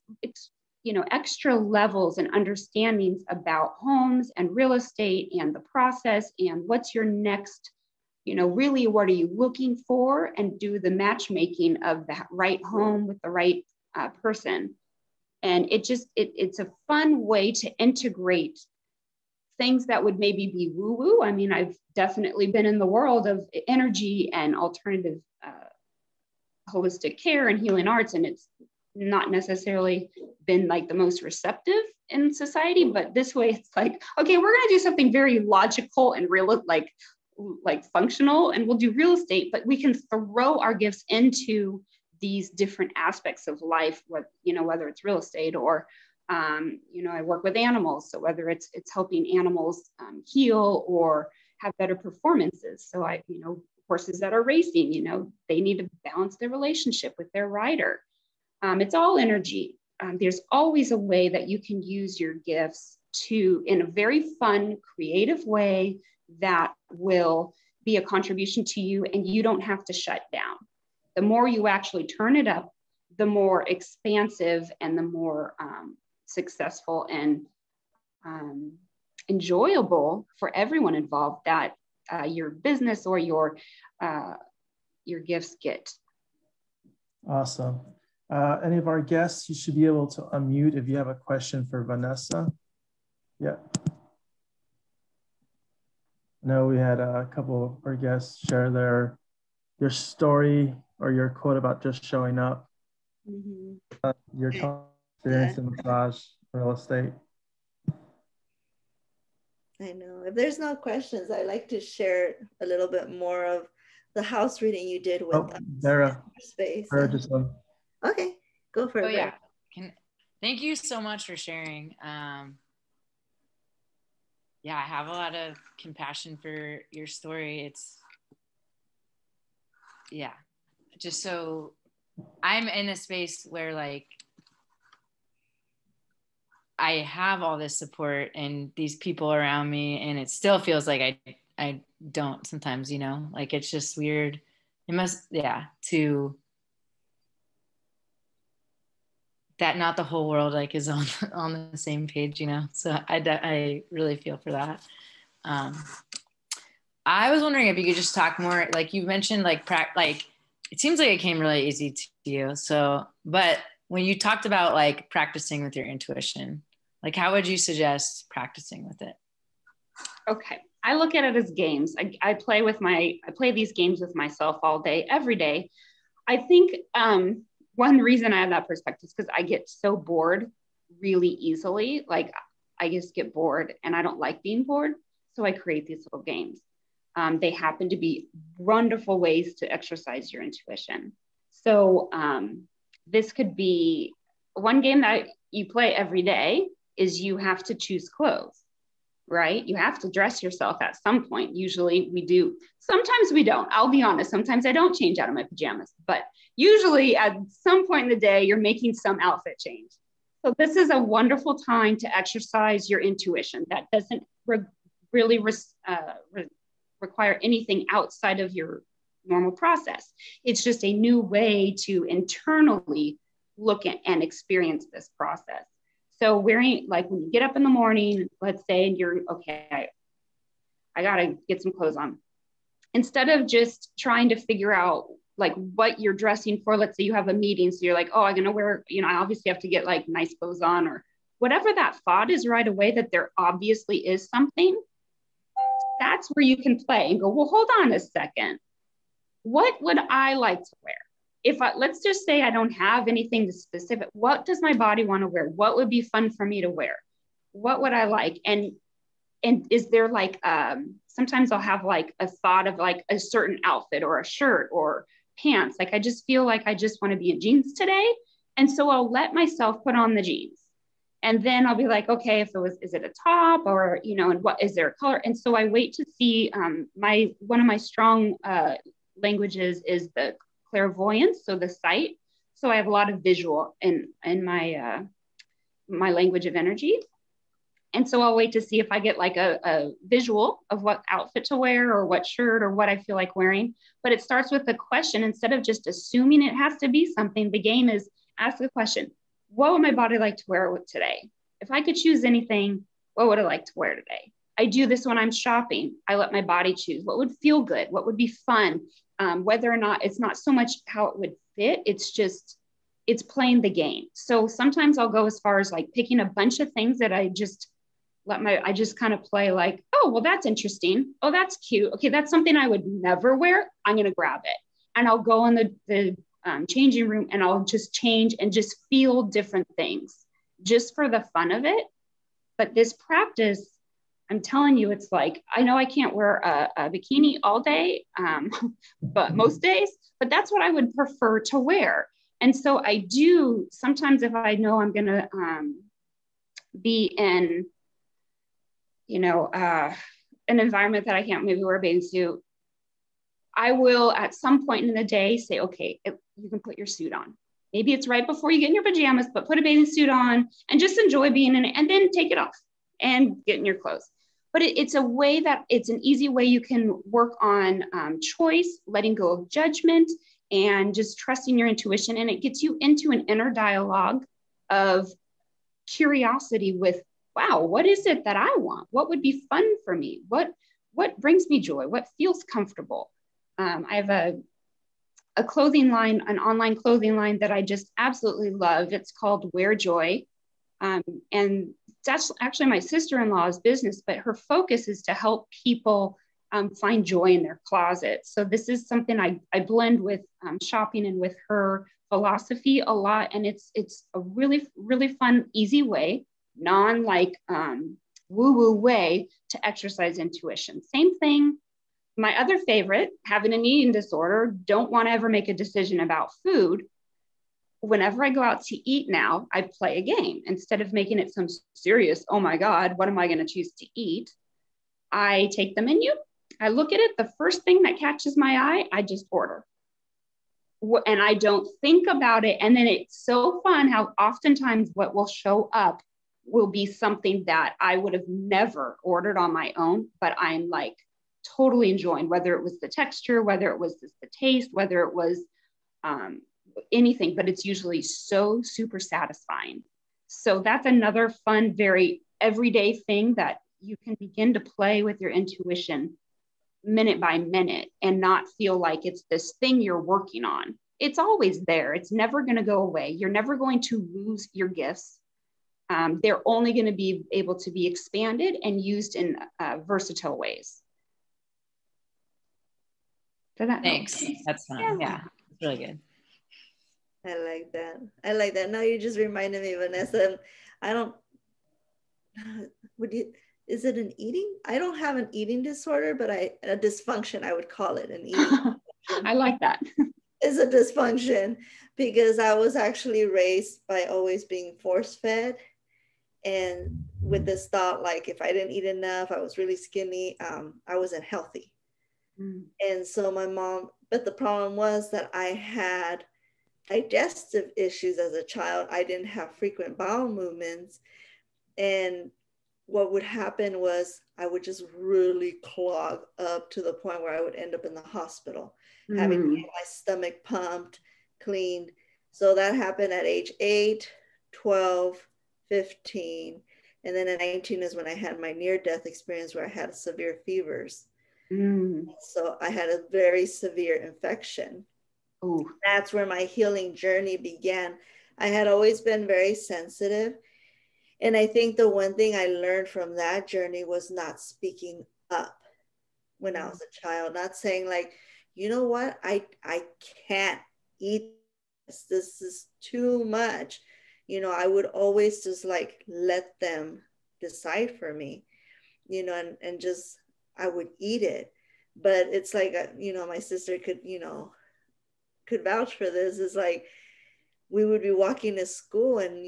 extra levels and understandings about homes and real estate and the process and what's your next, really what are you looking for, and do the matchmaking of the right home with the right person. And it's a fun way to integrate things that would maybe be woo-woo. I mean, I've definitely been in the world of energy and alternative holistic care and healing arts, and it's not necessarily been like the most receptive in society. But this way it's like, okay, we're going to do something very logical and real, like functional, and we'll do real estate, but we can throw our gifts into these different aspects of life, whether it's real estate or I work with animals, so whether it's helping animals heal or have better performances. So horses that are racing, they need to balance their relationship with their rider. It's all energy. There's always a way that you can use your gifts in a very fun, creative way that will be a contribution to you, and you don't have to shut down. The more you actually turn it up, the more expansive and the more successful and enjoyable for everyone involved that your business or your gifts get. Awesome. Any of our guests, you should be able to unmute if you have a question for Vanessa. Yeah. I know we had a couple of our guests share your story or your quote about just showing up. Mm-hmm. Your experience in massage real estate. I know. If there's no questions, I'd like to share a little bit more of the house reading you did with us. Vera, space. Okay, go for it. Oh yeah. Thank you so much for sharing. Yeah, I have a lot of compassion for your story. It's, just so I'm in a space where like I have all this support and these people around me, and it still feels like I don't sometimes, like it's just weird. It must, to that not the whole world like is on the same page, so I really feel for that. I was wondering if you could just talk more, like you mentioned, like it seems like it came really easy to you. So, but when you talked about like practicing with your intuition, like how would you suggest practicing with it? Okay. I look at it as games. I play these games with myself all day, every day. I think one reason I have that perspective is because I get so bored really easily. Like I just get bored and I don't like being bored. So I create these little games. They happen to be wonderful ways to exercise your intuition. So this could be one game that you play every day is you have to choose clothes, right? You have to dress yourself at some point. Usually we do. Sometimes we don't. I'll be honest. Sometimes I don't change out of my pajamas, but usually at some point in the day, you're making some outfit change. So this is a wonderful time to exercise your intuition. That doesn't really require anything outside of your normal process. It's just a new way to internally look at and experience this process. So wearing, like when you get up in the morning, let's say you're, okay, I gotta get some clothes on. Instead of just trying to figure out like what you're dressing for, let's say you have a meeting, so you're like, oh, I'm gonna wear, I obviously have to get like nice clothes on, or whatever that thought is right away that there obviously is something. That's where you can play and go, well, hold on a second. What would I like to wear? Let's just say I don't have anything specific. What does my body want to wear? What would be fun for me to wear? What would I like? And is there like, sometimes I'll have like a thought of like a certain outfit or a shirt or pants. Like, I just feel like I just want to be in jeans today. And so I'll let myself put on the jeans. And then I'll be like, okay, is it a top or, and what, is there a color? And so I wait to see, one of my strong languages is the clairvoyance, so the sight. So I have a lot of visual in my my language of energy. And so I'll wait to see if I get like a visual of what outfit to wear or what shirt or what I feel like wearing. But it starts with a question. Instead of just assuming it has to be something, the game is ask a question. what would my body like to wear today? If I could choose anything, what would I like to wear today? I do this when I'm shopping. I let my body choose what would feel good, what would be fun, whether or not it's not so much how it would fit. It's playing the game. So sometimes I'll go as far as like picking a bunch of things that I just kind of play like, oh, well, that's interesting. Oh, that's cute. Okay, that's something I would never wear. I'm going to grab it. And I'll go in the changing room and I'll just change and just feel different things just for the fun of it. But this practice, I'm telling you, it's like, I know I can't wear a bikini all day, but most days, but that's what I would prefer to wear. And so I do sometimes, if I know I'm going to be in, an environment that I can't maybe wear a bathing suit, I will at some point in the day say, okay, you can put your suit on. Maybe it's right before you get in your pajamas, but put a bathing suit on and just enjoy being in it and then take it off and get in your clothes. But it's a way that it's an easy way you can work on choice, letting go of judgment, and just trusting your intuition. And it gets you into an inner dialogue of curiosity with, wow, what is it that I want? What would be fun for me? What brings me joy? What feels comfortable? I have a clothing line, an online clothing line that I just absolutely love. It's called Wear Joy. And that's actually my sister-in-law's business, but her focus is to help people find joy in their closet. So this is something I blend with shopping and with her philosophy a lot. And it's a really, really fun, easy way, woo-woo way to exercise intuition. Same thing. My other favorite, having an eating disorder, don't want to ever make a decision about food. Whenever I go out to eat now, I play a game. Instead of making it some serious, oh my God, what am I going to choose to eat? I take the menu, I look at it, the first thing that catches my eye, I just order. And I don't think about it. And then it's so fun how oftentimes what will show up will be something that I would have never ordered on my own, but I'm like totally enjoying, whether it was the texture, whether it was the taste, whether it was anything, but it's usually so super satisfying. So that's another fun, very everyday thing that you can begin to play with your intuition minute by minute and not feel like it's this thing you're working on. It's always there. It's never going to go away. You're never going to lose your gifts. They're only going to be able to be expanded and used in versatile ways. Thanks. That's fun. Yeah, it's really good. I like that. Now you just reminded me, Vanessa. Is it an eating? I don't have an eating disorder, but a dysfunction, I would call it an eating. I like that. It's a dysfunction because I was actually raised by always being force fed. And with this thought, like if I didn't eat enough, I was really skinny, I wasn't healthy. And so my mom, but the problem was that I had digestive issues as a child. I didn't have frequent bowel movements. And what would happen was I would just really clog up to the point where I would end up in the hospital, having my stomach pumped, cleaned. So that happened at age 8, 12, 15. And then at 19 is when I had my near-death experience where I had severe fevers. So I had a very severe infection. Ooh. That's where my healing journey began. I had always been very sensitive. And I think the one thing I learned from that journey was not speaking up when I was a child, not saying like, you know what, I can't eat this. This is too much. I would always just like let them decide for me, and just, I would eat it. But it's like, my sister could vouch for this. It's like, we would be walking to school and,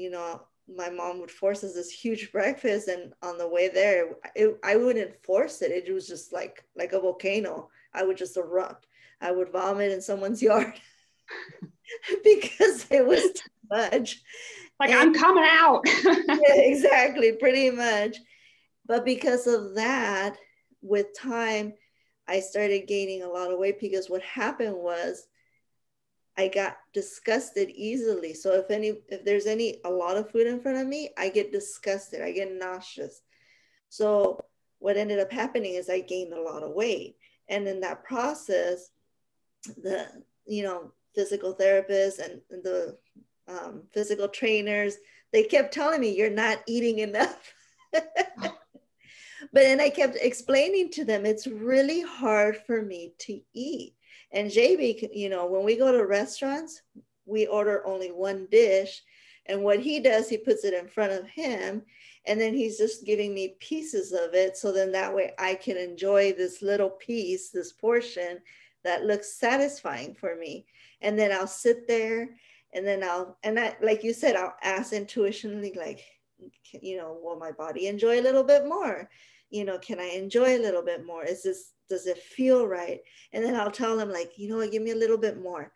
my mom would force us this huge breakfast. And on the way there, I wouldn't force it. It was just like a volcano. I would just erupt. I would vomit in someone's yard because it was too much. Like, I'm coming out. Yeah, exactly, pretty much. But because of that, with time, I started gaining a lot of weight because what happened was I got disgusted easily. So if there's a lot of food in front of me, I get disgusted, I get nauseous. So what ended up happening is I gained a lot of weight. And in that process, the, physical therapists and the physical trainers, they kept telling me, you're not eating enough. But then I kept explaining to them, it's really hard for me to eat. And JB, when we go to restaurants, we order only one dish. And what he does, he puts it in front of him. And then he's just giving me pieces of it. So then that way I can enjoy this little piece, this portion that looks satisfying for me. And then I'll sit there and then like you said, I'll ask intuitionally, like, will my body enjoy a little bit more? Can I enjoy a little bit more? Does it feel right? And then I'll tell them, like, what, give me a little bit more.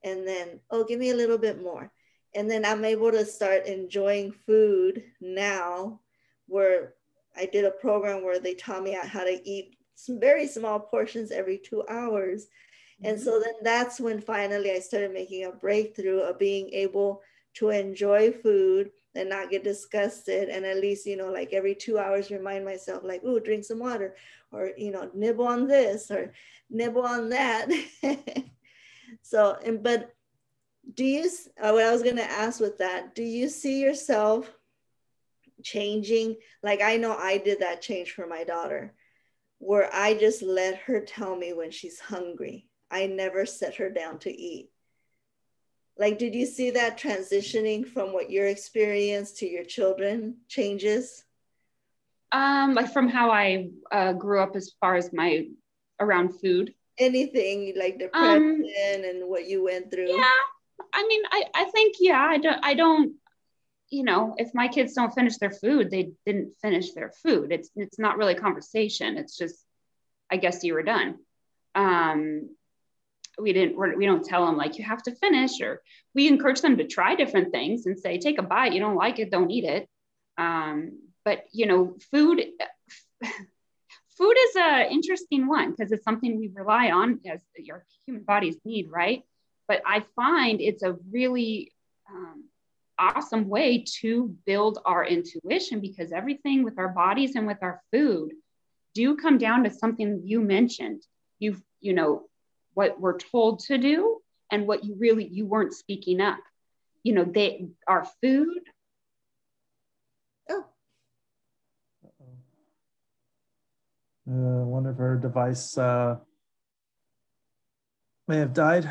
And then, oh, give me a little bit more. And then I'm able to start enjoying food now, where I did a program where they taught me how to eat some very small portions every 2 hours. And so then that's when finally I started making a breakthrough of being able to enjoy food and not get disgusted. And at least, like every 2 hours, remind myself, like, ooh, drink some water, or, nibble on this or nibble on that. So, but do you, what I was going to ask with that, do you see yourself changing? Like, I know I did that change for my daughter, where I just let her tell me when she's hungry. I never set her down to eat. Like, did you see that transitioning from what your experience to your children changes? Like from how I grew up as far as around food. Anything like depression and what you went through? Yeah, I mean, I think, yeah, I don't, if my kids don't finish their food, they didn't finish their food. It's not really a conversation. It's just, I guess you were done. We don't tell them, like, you have to finish, or we encourage them to try different things and say, take a bite. You don't like it, don't eat it. But food is a interesting one, because it's something we rely on as your human bodies need, right? But I find it's a really awesome way to build our intuition, because everything with our bodies and with our food do come down to something you mentioned. What we're told to do and what you weren't speaking up. Our food. Oh. I wonder if her device may have died.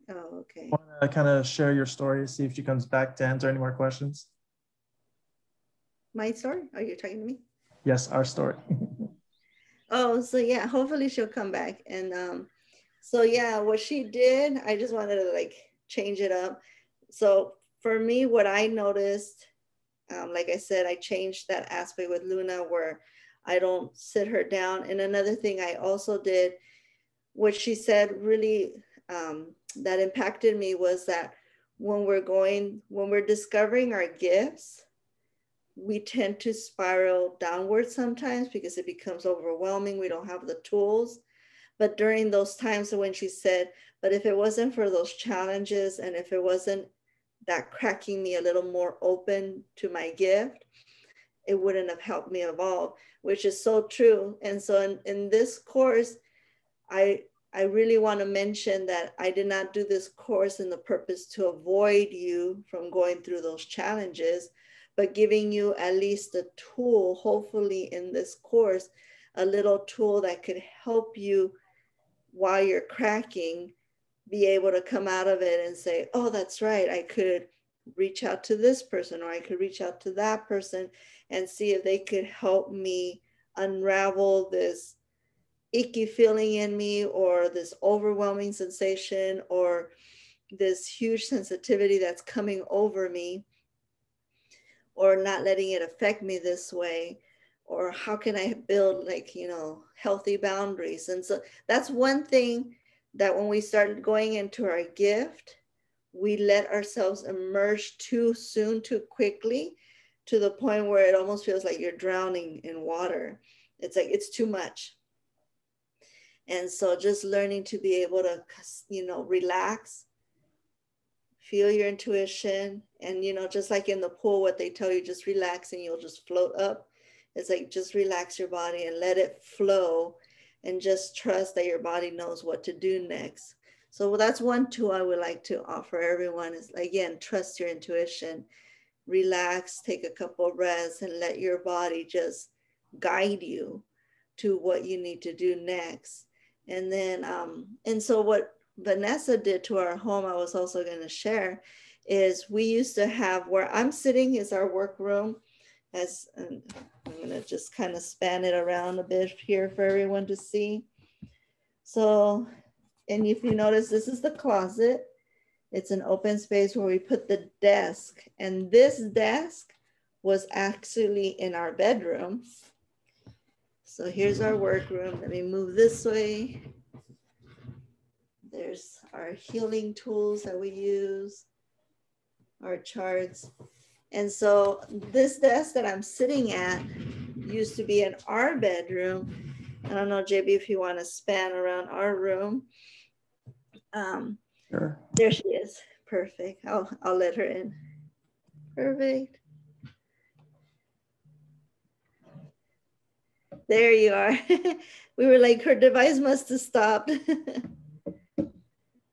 Oh, okay. Want to kind of share your story, see if she comes back to answer any more questions? My story? Are you talking to me? Yes, our story. Oh, so yeah, hopefully she'll come back. And so yeah, what she did, I just wanted to like change it up. So for me, what I noticed, like I said, I changed that aspect with Luna where I don't sit her down. And another thing I also did, what she said really that impacted me, was that when we're discovering our gifts, we tend to spiral downwards sometimes because it becomes overwhelming. We don't have the tools. But during those times when she said, but if it wasn't for those challenges, and if it wasn't that cracking me a little more open to my gift, it wouldn't have helped me evolve, which is so true. And so in this course, I really want to mention that I did not do this course in the purpose to avoid you from going through those challenges, but giving you at least a tool, hopefully in this course, a little tool that could help you while you're cracking, be able to come out of it and say, oh, that's right, I could reach out to this person, or I could reach out to that person and see if they could help me unravel this icky feeling in me, or this overwhelming sensation, or this huge sensitivity that's coming over me, or not letting it affect me this way, or how can I build healthy boundaries. And so that's one thing, that when we started going into our gift, we let ourselves emerge too soon, too quickly, to the point where it almost feels like you're drowning in water. It's like, it's too much. And so just learning to be able to, you know, relax, feel your intuition. And, you know, just like in the pool, what they tell you, just relax and you'll just float up. It's like, just relax your body and let it flow, and just trust that your body knows what to do next. So that's one tool I would like to offer everyone is, again, trust your intuition, relax, take a couple of breaths, and let your body just guide you to what you need to do next. And then, and so what Vanessa did to our home, I was also going to share, is we used to have, where I'm sitting is our workroom. As I'm going to just kind of span it around a bit here for everyone to see. So, and if you notice, this is the closet. It's an open space where we put the desk, and this desk was actually in our bedroom. So here's our workroom. Let me move this way. There's our healing tools that we use, our charts. And so this desk that I'm sitting at used to be in our bedroom. I don't know, JB, if you want to span around our room. Sure. There she is. Perfect. I'll let her in. Perfect. There you are. We were like, her device must have stopped.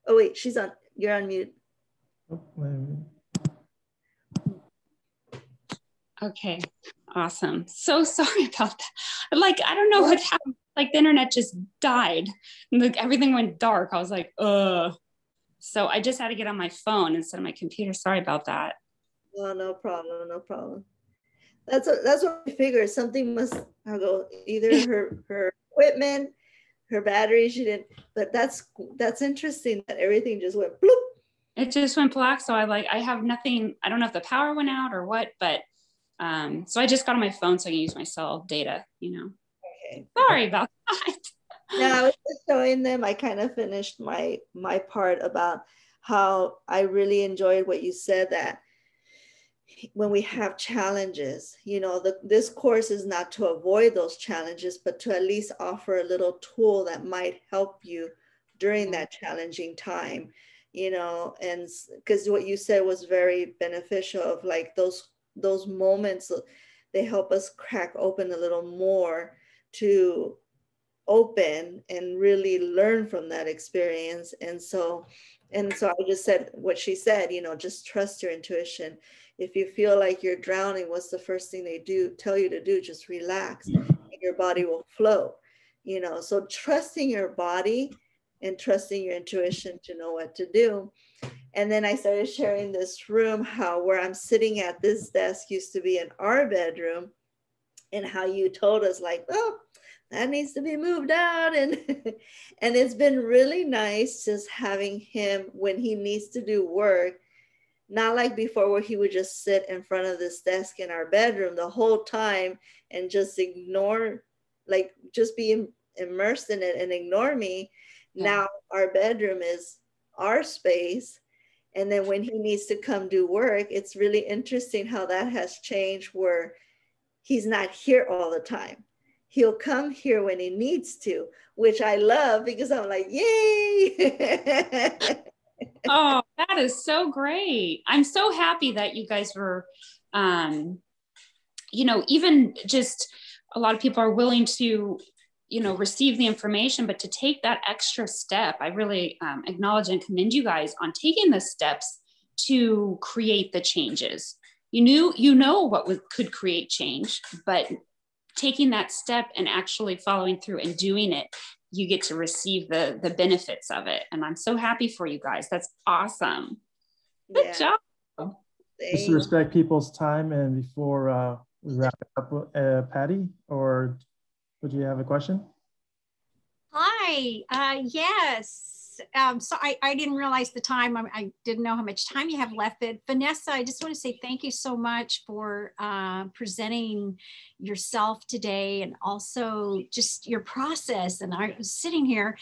Oh, wait, she's on. You're on mute. Okay, awesome. So sorry about that. Like, I don't know what happened. Like the internet just died. Like everything went dark. I was like, ugh. So I just had to get on my phone instead of my computer. Sorry about that. Oh, no problem, no problem. That's what I figured. Something must go, either her equipment, her battery, she didn't, but that's interesting that everything just went bloop. It just went black. So I have nothing. I don't know if the power went out or what, but so I just got on my phone so I can use my cell data, you know. Okay. Sorry about that. No, I was just showing them. I kind of finished my part about how I really enjoyed what you said, that when we have challenges, you know, this course is not to avoid those challenges, but to at least offer a little tool that might help you during that challenging time, you know. And because what you said was very beneficial, of like those moments, they help us crack open a little more to open and really learn from that experience. And so I just said what she said, you know, just trust your intuition. If you feel like you're drowning, what's the first thing they tell you to do? Just relax and your body will flow, you know. So trusting your body and trusting your intuition to know what to do. And then I started sharing this room, how where I'm sitting at, this desk used to be in our bedroom, and how you told us like, oh, that needs to be moved out. And it's been really nice just having him when he needs to do work, not like before where he would just sit in front of this desk in our bedroom the whole time and just ignore, like just be immersed in it and ignore me. Yeah. Now our bedroom is our space. And then when he needs to come do work, it's really interesting how that has changed, where he's not here all the time. He'll come here when he needs to, which I love, because I'm like, yay. Oh, that is so great. I'm so happy that you guys were, you know, even just a lot of people are willing to, you know, receive the information, but to take that extra step, I really acknowledge and commend you guys on taking the steps to create the changes. You know what could create change, but taking that step and actually following through and doing it, you get to receive the benefits of it. And I'm so happy for you guys. That's awesome. Good job. Just to respect people's time, and before we wrap it up, Patty, or would you have a question? Hi, yes. So I didn't realize the time. I didn't know how much time you have left. But Vanessa, I just want to say thank you so much for presenting yourself today, and also just your process. And I was sitting here,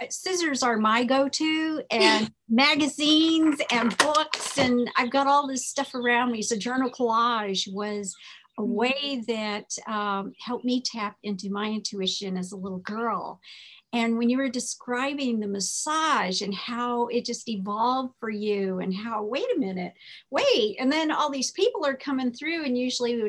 scissors are my go-to, and magazines and books, and I've got all this stuff around me. So journal collage was a way that helped me tap into my intuition as a little girl. And when you were describing the massage and how it just evolved for you, and how, wait a minute, wait, and then all these people are coming through, and usually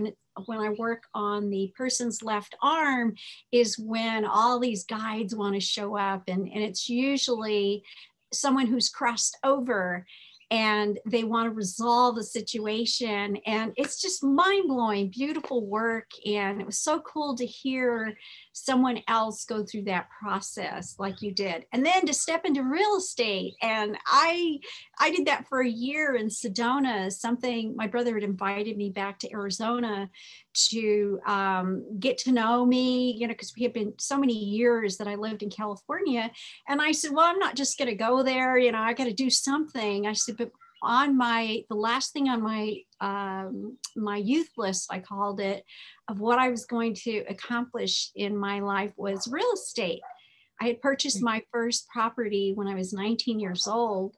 when I work on the person's left arm is when all these guides want to show up, and it's usually someone who's crossed over and they want to resolve the situation. And it's just mind-blowing, beautiful work. And it was so cool to hear someone else go through that process like you did. And then to step into real estate. And I did that for a year in Sedona, something my brother had invited me back to Arizona to get to know me, you know, because we had been so many years that I lived in California. And I said, well, I'm not just going to go there, you know, I got to do something. I said, but on the last thing on my my youth list, I called it, of what I was going to accomplish in my life was real estate. I had purchased my first property when I was 19 years old.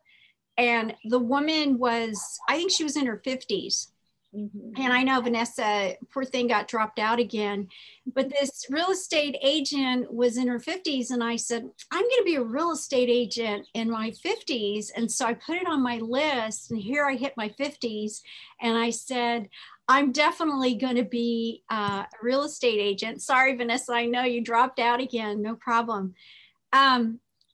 And the woman was, I think she was in her 50s. Mm-hmm. And I know Vanessa, poor thing, got dropped out again. But this real estate agent was in her 50s. And I said, I'm going to be a real estate agent in my 50s. And so I put it on my list. And here I hit my 50s. And I said, I'm definitely going to be a real estate agent. Sorry, Vanessa, I know you dropped out again. No problem.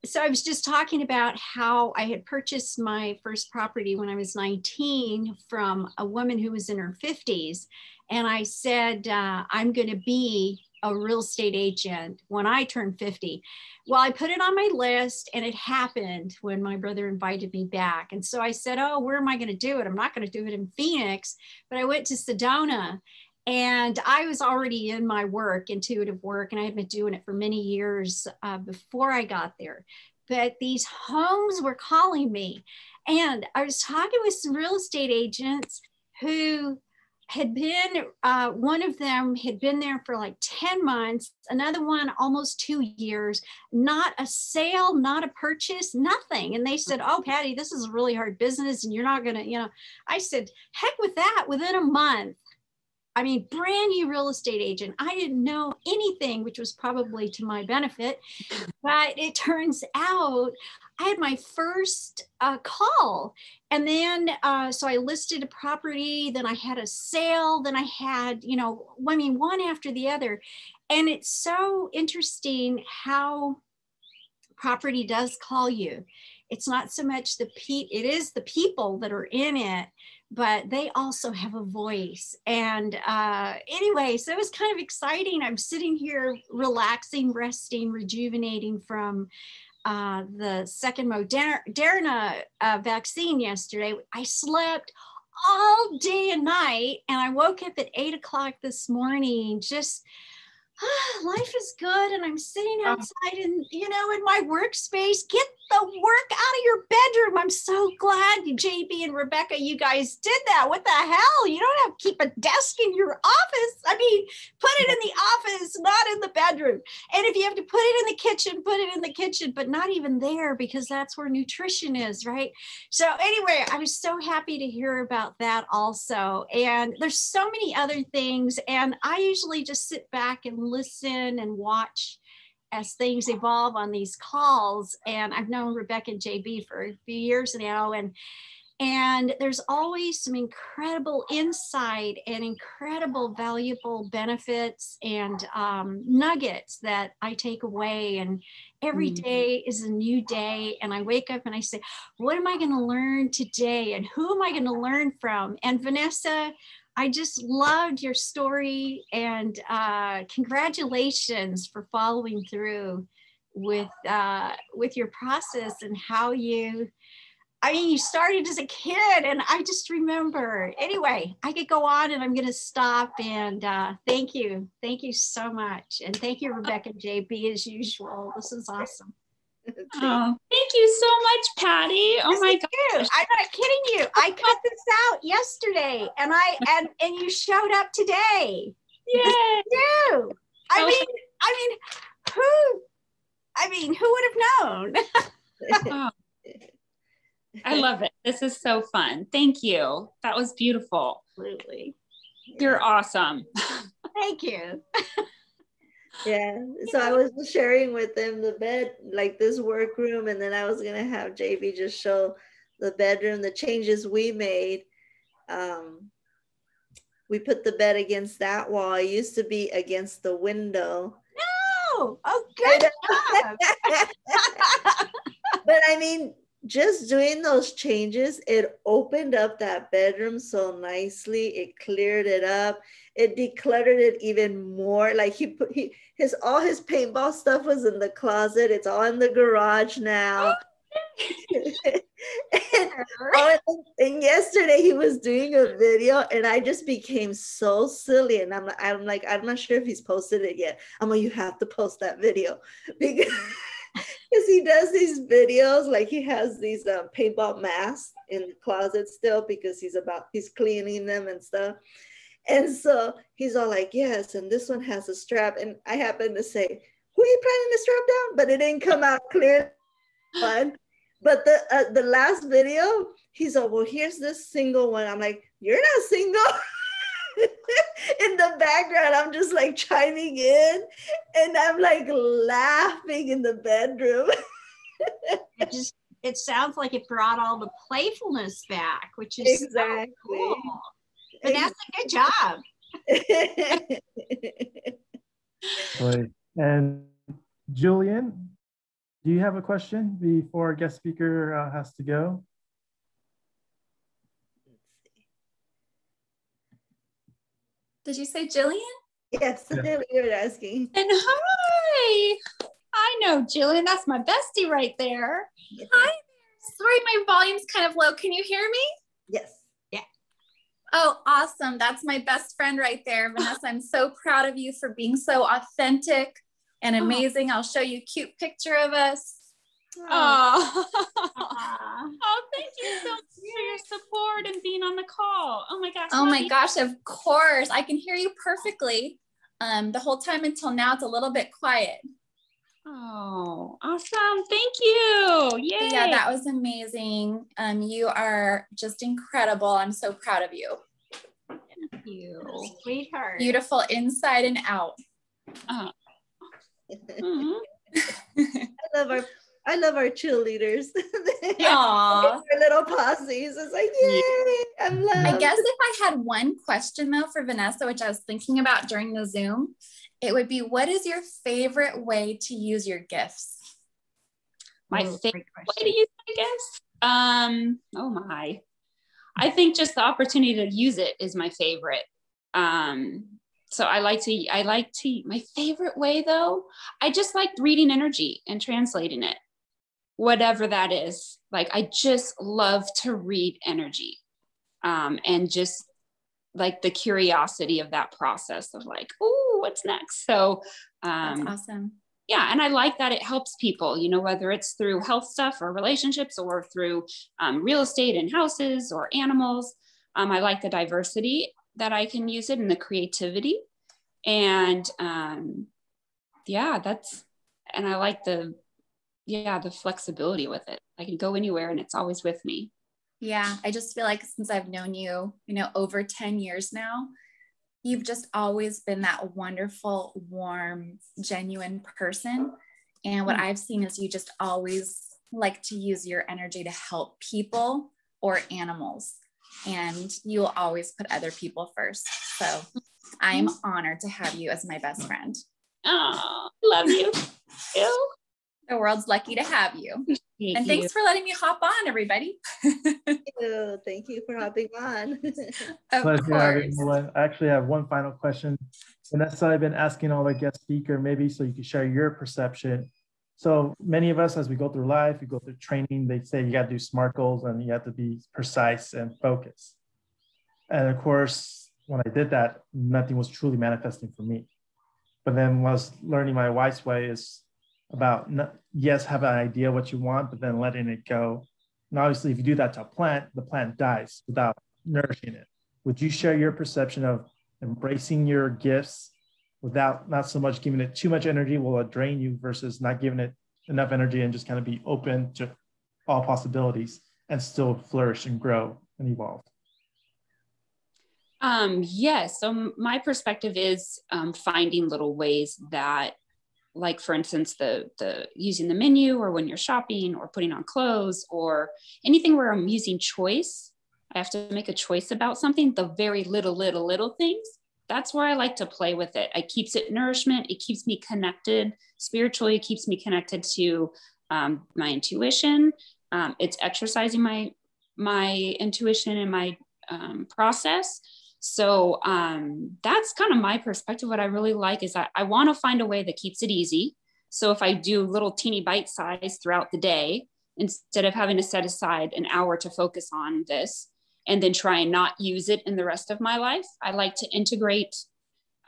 So I was just talking about how I had purchased my first property when I was 19 from a woman who was in her 50s. And I said, I'm going to be a real estate agent when I turn 50. Well, I put it on my list, and it happened when my brother invited me back. And so I said, oh, where am I going to do it? I'm not going to do it in Phoenix, but I went to Sedona. And I was already in my work, intuitive work, and I had been doing it for many years before I got there. But these homes were calling me. And I was talking with some real estate agents who had been, one of them had been there for like 10 months, another one almost 2 years, not a sale, not a purchase, nothing. And they said, oh, Patty, this is a really hard business and you're not going to, you know, I said, heck with that. Within a month, I mean, brand new real estate agent. I didn't know anything, which was probably to my benefit, but it turns out I had my first call. And then, so I listed a property, then I had a sale, then I had, you know, I mean, one after the other. And it's so interesting how property does call you. It's not so much it is the people that are in it, but they also have a voice. And anyway, so it was kind of exciting. I'm sitting here relaxing, resting, rejuvenating from the second Moderna vaccine yesterday. I slept all day and night, and I woke up at 8 o'clock this morning, just life is good. And I'm sitting outside in my workspace. Get the work out of your bedroom. I'm so glad JB and Rebecca, you guys did that. What the hell? You don't have to keep a desk in your office. I mean, put it in the office, not in the bedroom. And if you have to put it in the kitchen, put it in the kitchen, but not even there, because that's where nutrition is, right? So anyway, I was so happy to hear about that also. And there's so many other things. And I usually just sit back and listen and watch as things evolve on these calls. And I've known Rebecca and JB for a few years now, and there's always some incredible insight and incredible valuable benefits and nuggets that I take away. And every day is a new day. And I wake up and I say, what am I going to learn today? And who am I going to learn from? And Vanessa, I just loved your story, and congratulations for following through with your process and how you started as a kid. And I just remember, anyway, I could go on, and I'm going to stop. And thank you so much. And thank you, Rebecca and JB, as usual. This is awesome. Oh, thank you so much, Patty. Oh my gosh. I'm not kidding you. I cut this out yesterday, and you showed up today. Yeah. You. Who would have known? Oh, I love it. This is so fun. Thank you. That was beautiful. Absolutely. You're awesome. Thank you. Yeah. So I was just sharing with them the bed, like this workroom, and then I was gonna have JB just show the bedroom, the changes we made. We put the bed against that wall. It used to be against the window. No. Oh, good job. But I mean, just doing those changes, it opened up that bedroom so nicely. It cleared it up. It decluttered it even more. Like all his paintball stuff was in the closet. It's all in the garage now. and yesterday he was doing a video and I just became so silly, and I'm like, I'm not sure if he's posted it yet. I'm like, you have to post that video because he does these videos, like he has these paintball masks in the closet still because he's cleaning them and stuff. And so he's all like, yes, and this one has a strap, and I happen to say, who are you planning to strap down? But it didn't come out clear. But the last video, he's like, well, here's this single one. I'm like, you're not single. In the background, I'm just like chiming in, and I'm like laughing in the bedroom. It sounds like it brought all the playfulness back, which is exactly so cool. Vanessa, good job. And Julian, do you have a question before our guest speaker has to go? Did you say Jillian? Yes, you're asking. And hi. I know Jillian. That's my bestie right there. Yes. Hi. Sorry, my volume's kind of low. Can you hear me? Yes. Yeah. Oh, awesome. That's my best friend right there. Vanessa, I'm so proud of you for being so authentic and amazing. I'll show you a cute picture of us. Oh, oh, thank you so much for your support and being on the call. Oh my gosh. Oh my gosh, of course. I can hear you perfectly. The whole time until now, it's a little bit quiet. Oh, awesome. Thank you. Yay. Yeah, that was amazing. You are just incredible. I'm so proud of you. Thank you. Sweetheart. Beautiful inside and out. I love our cheerleaders. Aww. Our little posses. It's like, yay, I'm loved. I guess if I had one question though for Vanessa, which I was thinking about during the Zoom, it would be, what is your favorite way to use your gifts? My favorite way to use my gifts? Oh my. I think just the opportunity to use it is my favorite. So I like to, my favorite way though, I just like reading energy and translating it, whatever that is. Like, I just love to read energy, and just like the curiosity of that process of like, oh, what's next? So, That's awesome. Yeah. And I like that it helps people, you know, whether it's through health stuff or relationships or through real estate and houses or animals. I like the diversity that I can use it and the creativity. And yeah, and I like the flexibility with it. I can go anywhere and it's always with me. Yeah, I just feel like since I've known you, over 10 years now, you've just always been that wonderful, warm, genuine person. And what I've seen is you just always like to use your energy to help people or animals. And you will always put other people first. So I'm honored to have you as my best friend. Oh, love you. The world's lucky to have you. And thanks for letting me hop on, everybody. Thank you for hopping on. Of course. I actually have one final question. Vanessa, I've been asking all the guest speaker, maybe so you can share your perception. So many of us, as we go through life, we go through training, they say you got to do SMART goals and you have to be precise and focused. And of course, when I did that, nothing was truly manifesting for me. But then when I was learning my wife's way is about, yes, have an idea what you want, but then letting it go. And obviously, if you do that to a plant, the plant dies without nourishing it. Would you share your perception of embracing your gifts without not so much giving it too much energy, will it drain you, versus not giving it enough energy and just kind of be open to all possibilities and still flourish and grow and evolve? Yes. So my perspective is finding little ways that, like for instance, the using the menu, or when you're shopping or putting on clothes, or anything where I'm using choice. I have to make a choice about something. The very little things. That's where I like to play with it. It keeps it nourishment. It keeps me connected spiritually. It keeps me connected to my intuition. It's exercising my intuition and my process. So that's kind of my perspective. What I really like is I want to find a way that keeps it easy. So if I do little teeny bite size throughout the day, instead of having to set aside an hour to focus on this and then try and not use it in the rest of my life, I like to integrate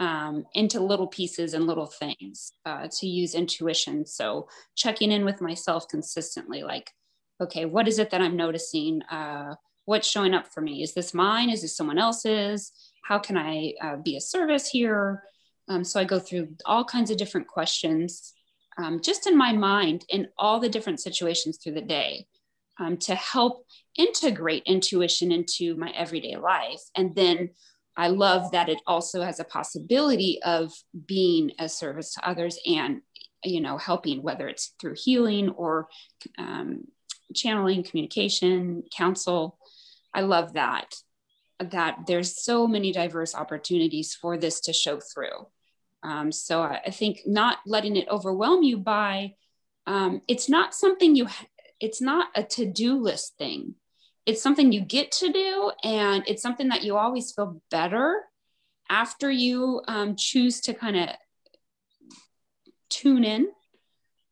into little pieces and little things to use intuition. So checking in with myself consistently, like, okay, what is it that I'm noticing? What's showing up for me? Is this mine? Is this someone else's? How can I be a service here? So I go through all kinds of different questions just in my mind in all the different situations through the day to help integrate intuition into my everyday life. And then I love that it also has a possibility of being a service to others and, you know, helping, whether it's through healing or channeling, communication, counsel. I love that there's so many diverse opportunities for this to show through. So I think not letting it overwhelm you by, it's not something it's not a to-do list thing. It's something you get to do, and it's something that you always feel better after you choose to kind of tune in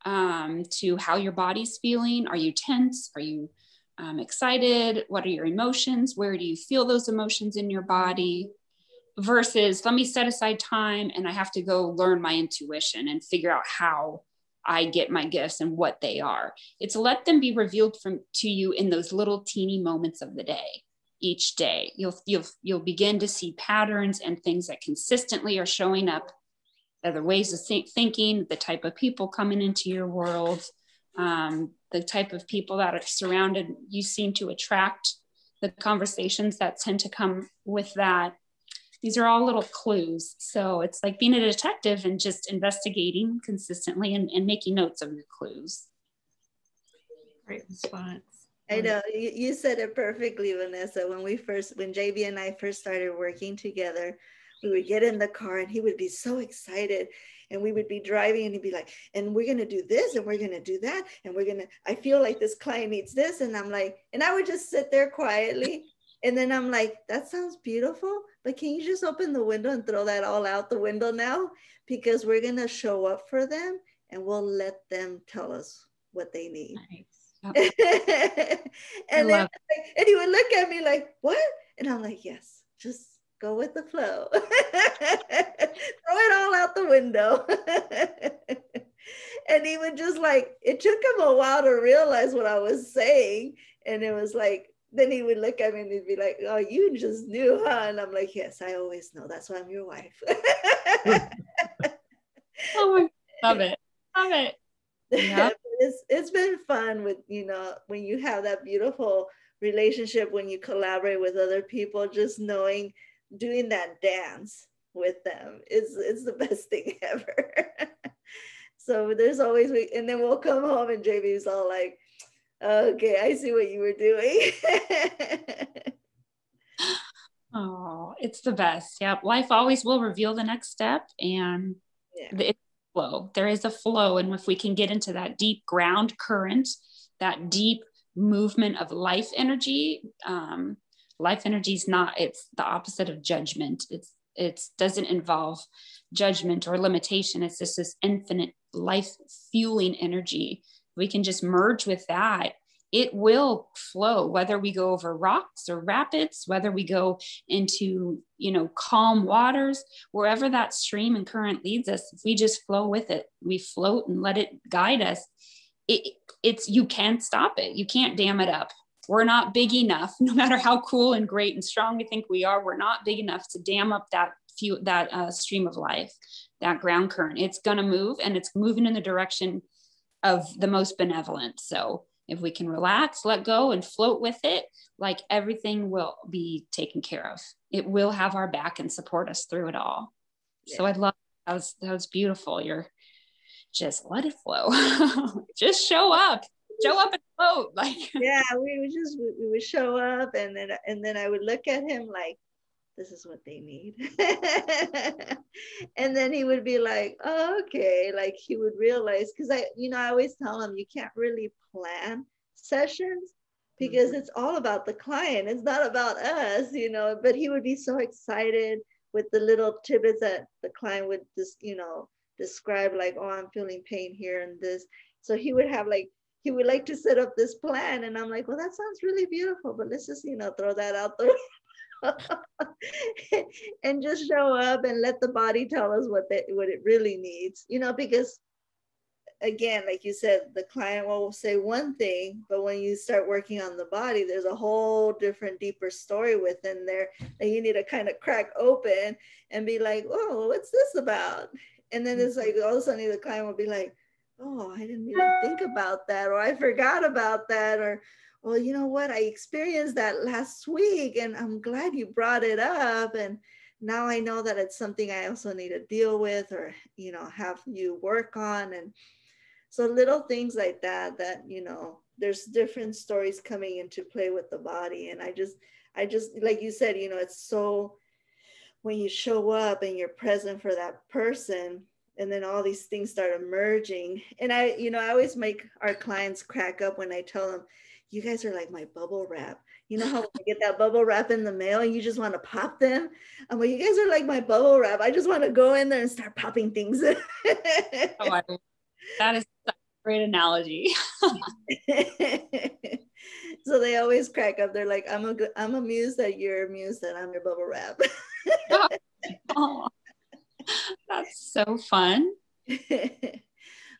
to how your body's feeling. Are you tense? Are you excited? What are your emotions? Where do you feel those emotions in your body? Versus let me set aside time and I have to go learn my intuition and figure out how I get my gifts and what they are. It's let them be revealed to you in those little teeny moments of the day. Each day, you'll begin to see patterns and things that consistently are showing up. Other ways of thinking, the type of people coming into your world, the type of people that are surrounded. You seem to attract the conversations that tend to come with that. These are all little clues. So it's like being a detective and just investigating consistently and making notes of your clues. Great response. I know you said it perfectly, Vanessa. When JB and I first started working together, we would get in the car and he would be so excited, and we would be driving and he'd be like, and we're going to do this and we're going to do that. And I feel like this client needs this. And I'm like, and I would just sit there quietly. And then I'm like, that sounds beautiful, but can you just open the window and throw that all out the window now? Because we're going to show up for them and we'll let them tell us what they need. Nice. And he would look at me like, what? And I'm like, yes, just go with the flow. Throw it all out the window. And he would just like, it took him a while to realize what I was saying. And it was like, then he would look at me and he'd be like, oh, you just knew, huh? And I'm like, yes, I always know. That's why I'm your wife. Oh, love it. Love it. Yep. It's been fun with, when you have that beautiful relationship, when you collaborate with other people, just knowing, doing that dance with them is the best thing ever. So there's always, and then we'll come home and JB's all like, okay, I see what you were doing. Oh, it's the best. Yeah. Life always will reveal the next step, and it's a flow. There is a flow. And if we can get into that deep ground current, that deep movement of life energy is not, it's the opposite of judgment. It doesn't involve judgment or limitation. It's just this infinite life fueling energy. We can just merge with that. It will flow, whether we go over rocks or rapids, whether we go into, calm waters, wherever that stream and current leads us. If we just flow with it, we float and let it guide us. You can't stop it. You can't dam it up. We're not big enough, no matter how cool and great and strong we think we are. We're not big enough to dam up that stream of life, that ground current. It's going to move, and it's moving in the direction of the most benevolent. So if we can relax, let go and float with it, like everything will be taken care of. It will have our back and support us through it all. Yeah. So I love, that was beautiful. You're just let it flow. Just show up and float. Like, yeah, we would show up, and then I would look at him like, this is what they need. And then he would be like, oh, okay. Like he would realize, because I always tell him you can't really plan sessions because it's all about the client. It's not about us, but he would be so excited with the little tidbits that the client would just, describe, like, oh, I'm feeling pain here and this. So he would like to set up this plan. And I'm like, well, that sounds really beautiful, but let's just, throw that out there. And just show up and let the body tell us what it really needs, because again, like you said, the client will say one thing, but when you start working on the body, there's a whole different, deeper story within there that you need to kind of crack open and be like, oh, what's this about? And then it's like all of a sudden the client will be like, oh, I didn't even think about that, or I forgot about that, or well, you know what, I experienced that last week and I'm glad you brought it up. And now I know that it's something I also need to deal with, or, have you work on. And so little things like that, there's different stories coming into play with the body. And I just, like you said, it's so, when you show up and you're present for that person, and then all these things start emerging. And I always make our clients crack up when I tell them, you guys are like my bubble wrap. You know how when you get that bubble wrap in the mail and you just want to pop them? I'm like, you guys are like my bubble wrap. I just want to go in there and start popping things. That is such a great analogy. So they always crack up. They're like, I'm amused that you're amused that I'm your bubble wrap. Oh, that's so fun.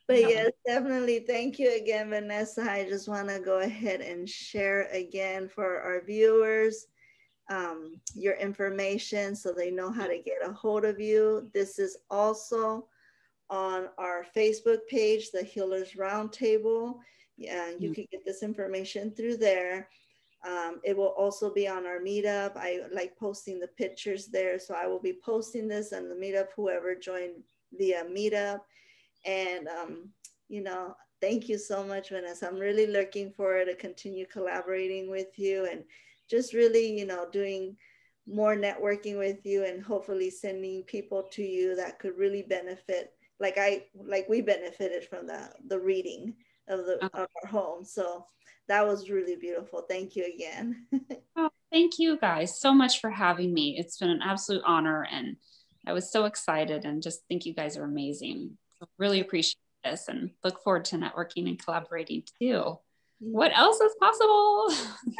But yes, definitely. Thank you again, Vanessa. I just want to go ahead and share again for our viewers your information so they know how to get a hold of you. This is also on our Facebook page, the Healers Roundtable. Yeah, you can get this information through there. It will also be on our meetup. I like posting the pictures there. So I will be posting this on the meetup, whoever joined via meetup. And, thank you so much, Vanessa. I'm really looking forward to continue collaborating with you and just really, doing more networking with you and hopefully sending people to you that could really benefit, like we benefited from the reading of our home. So that was really beautiful. Thank you again. Oh, thank you guys so much for having me. It's been an absolute honor, and I was so excited and just think you guys are amazing. Really appreciate this and look forward to networking and collaborating too. What else is possible?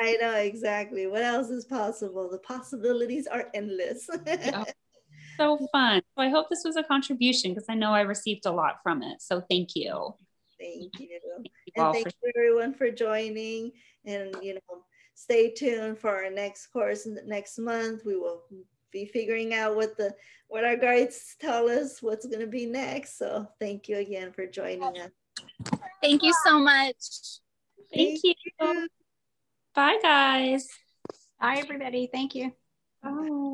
I know, exactly. What else is possible? The possibilities are endless. Yeah. So fun. So I hope this was a contribution because I know I received a lot from it. So thank you. Thank you. And thank you everyone for joining. And, stay tuned for our next course next month. We will be figuring out what our guides tell us what's going to be next. So thank you again for joining us. Thank you so much. Thank you. Bye, guys. Bye, everybody. Thank you. Bye.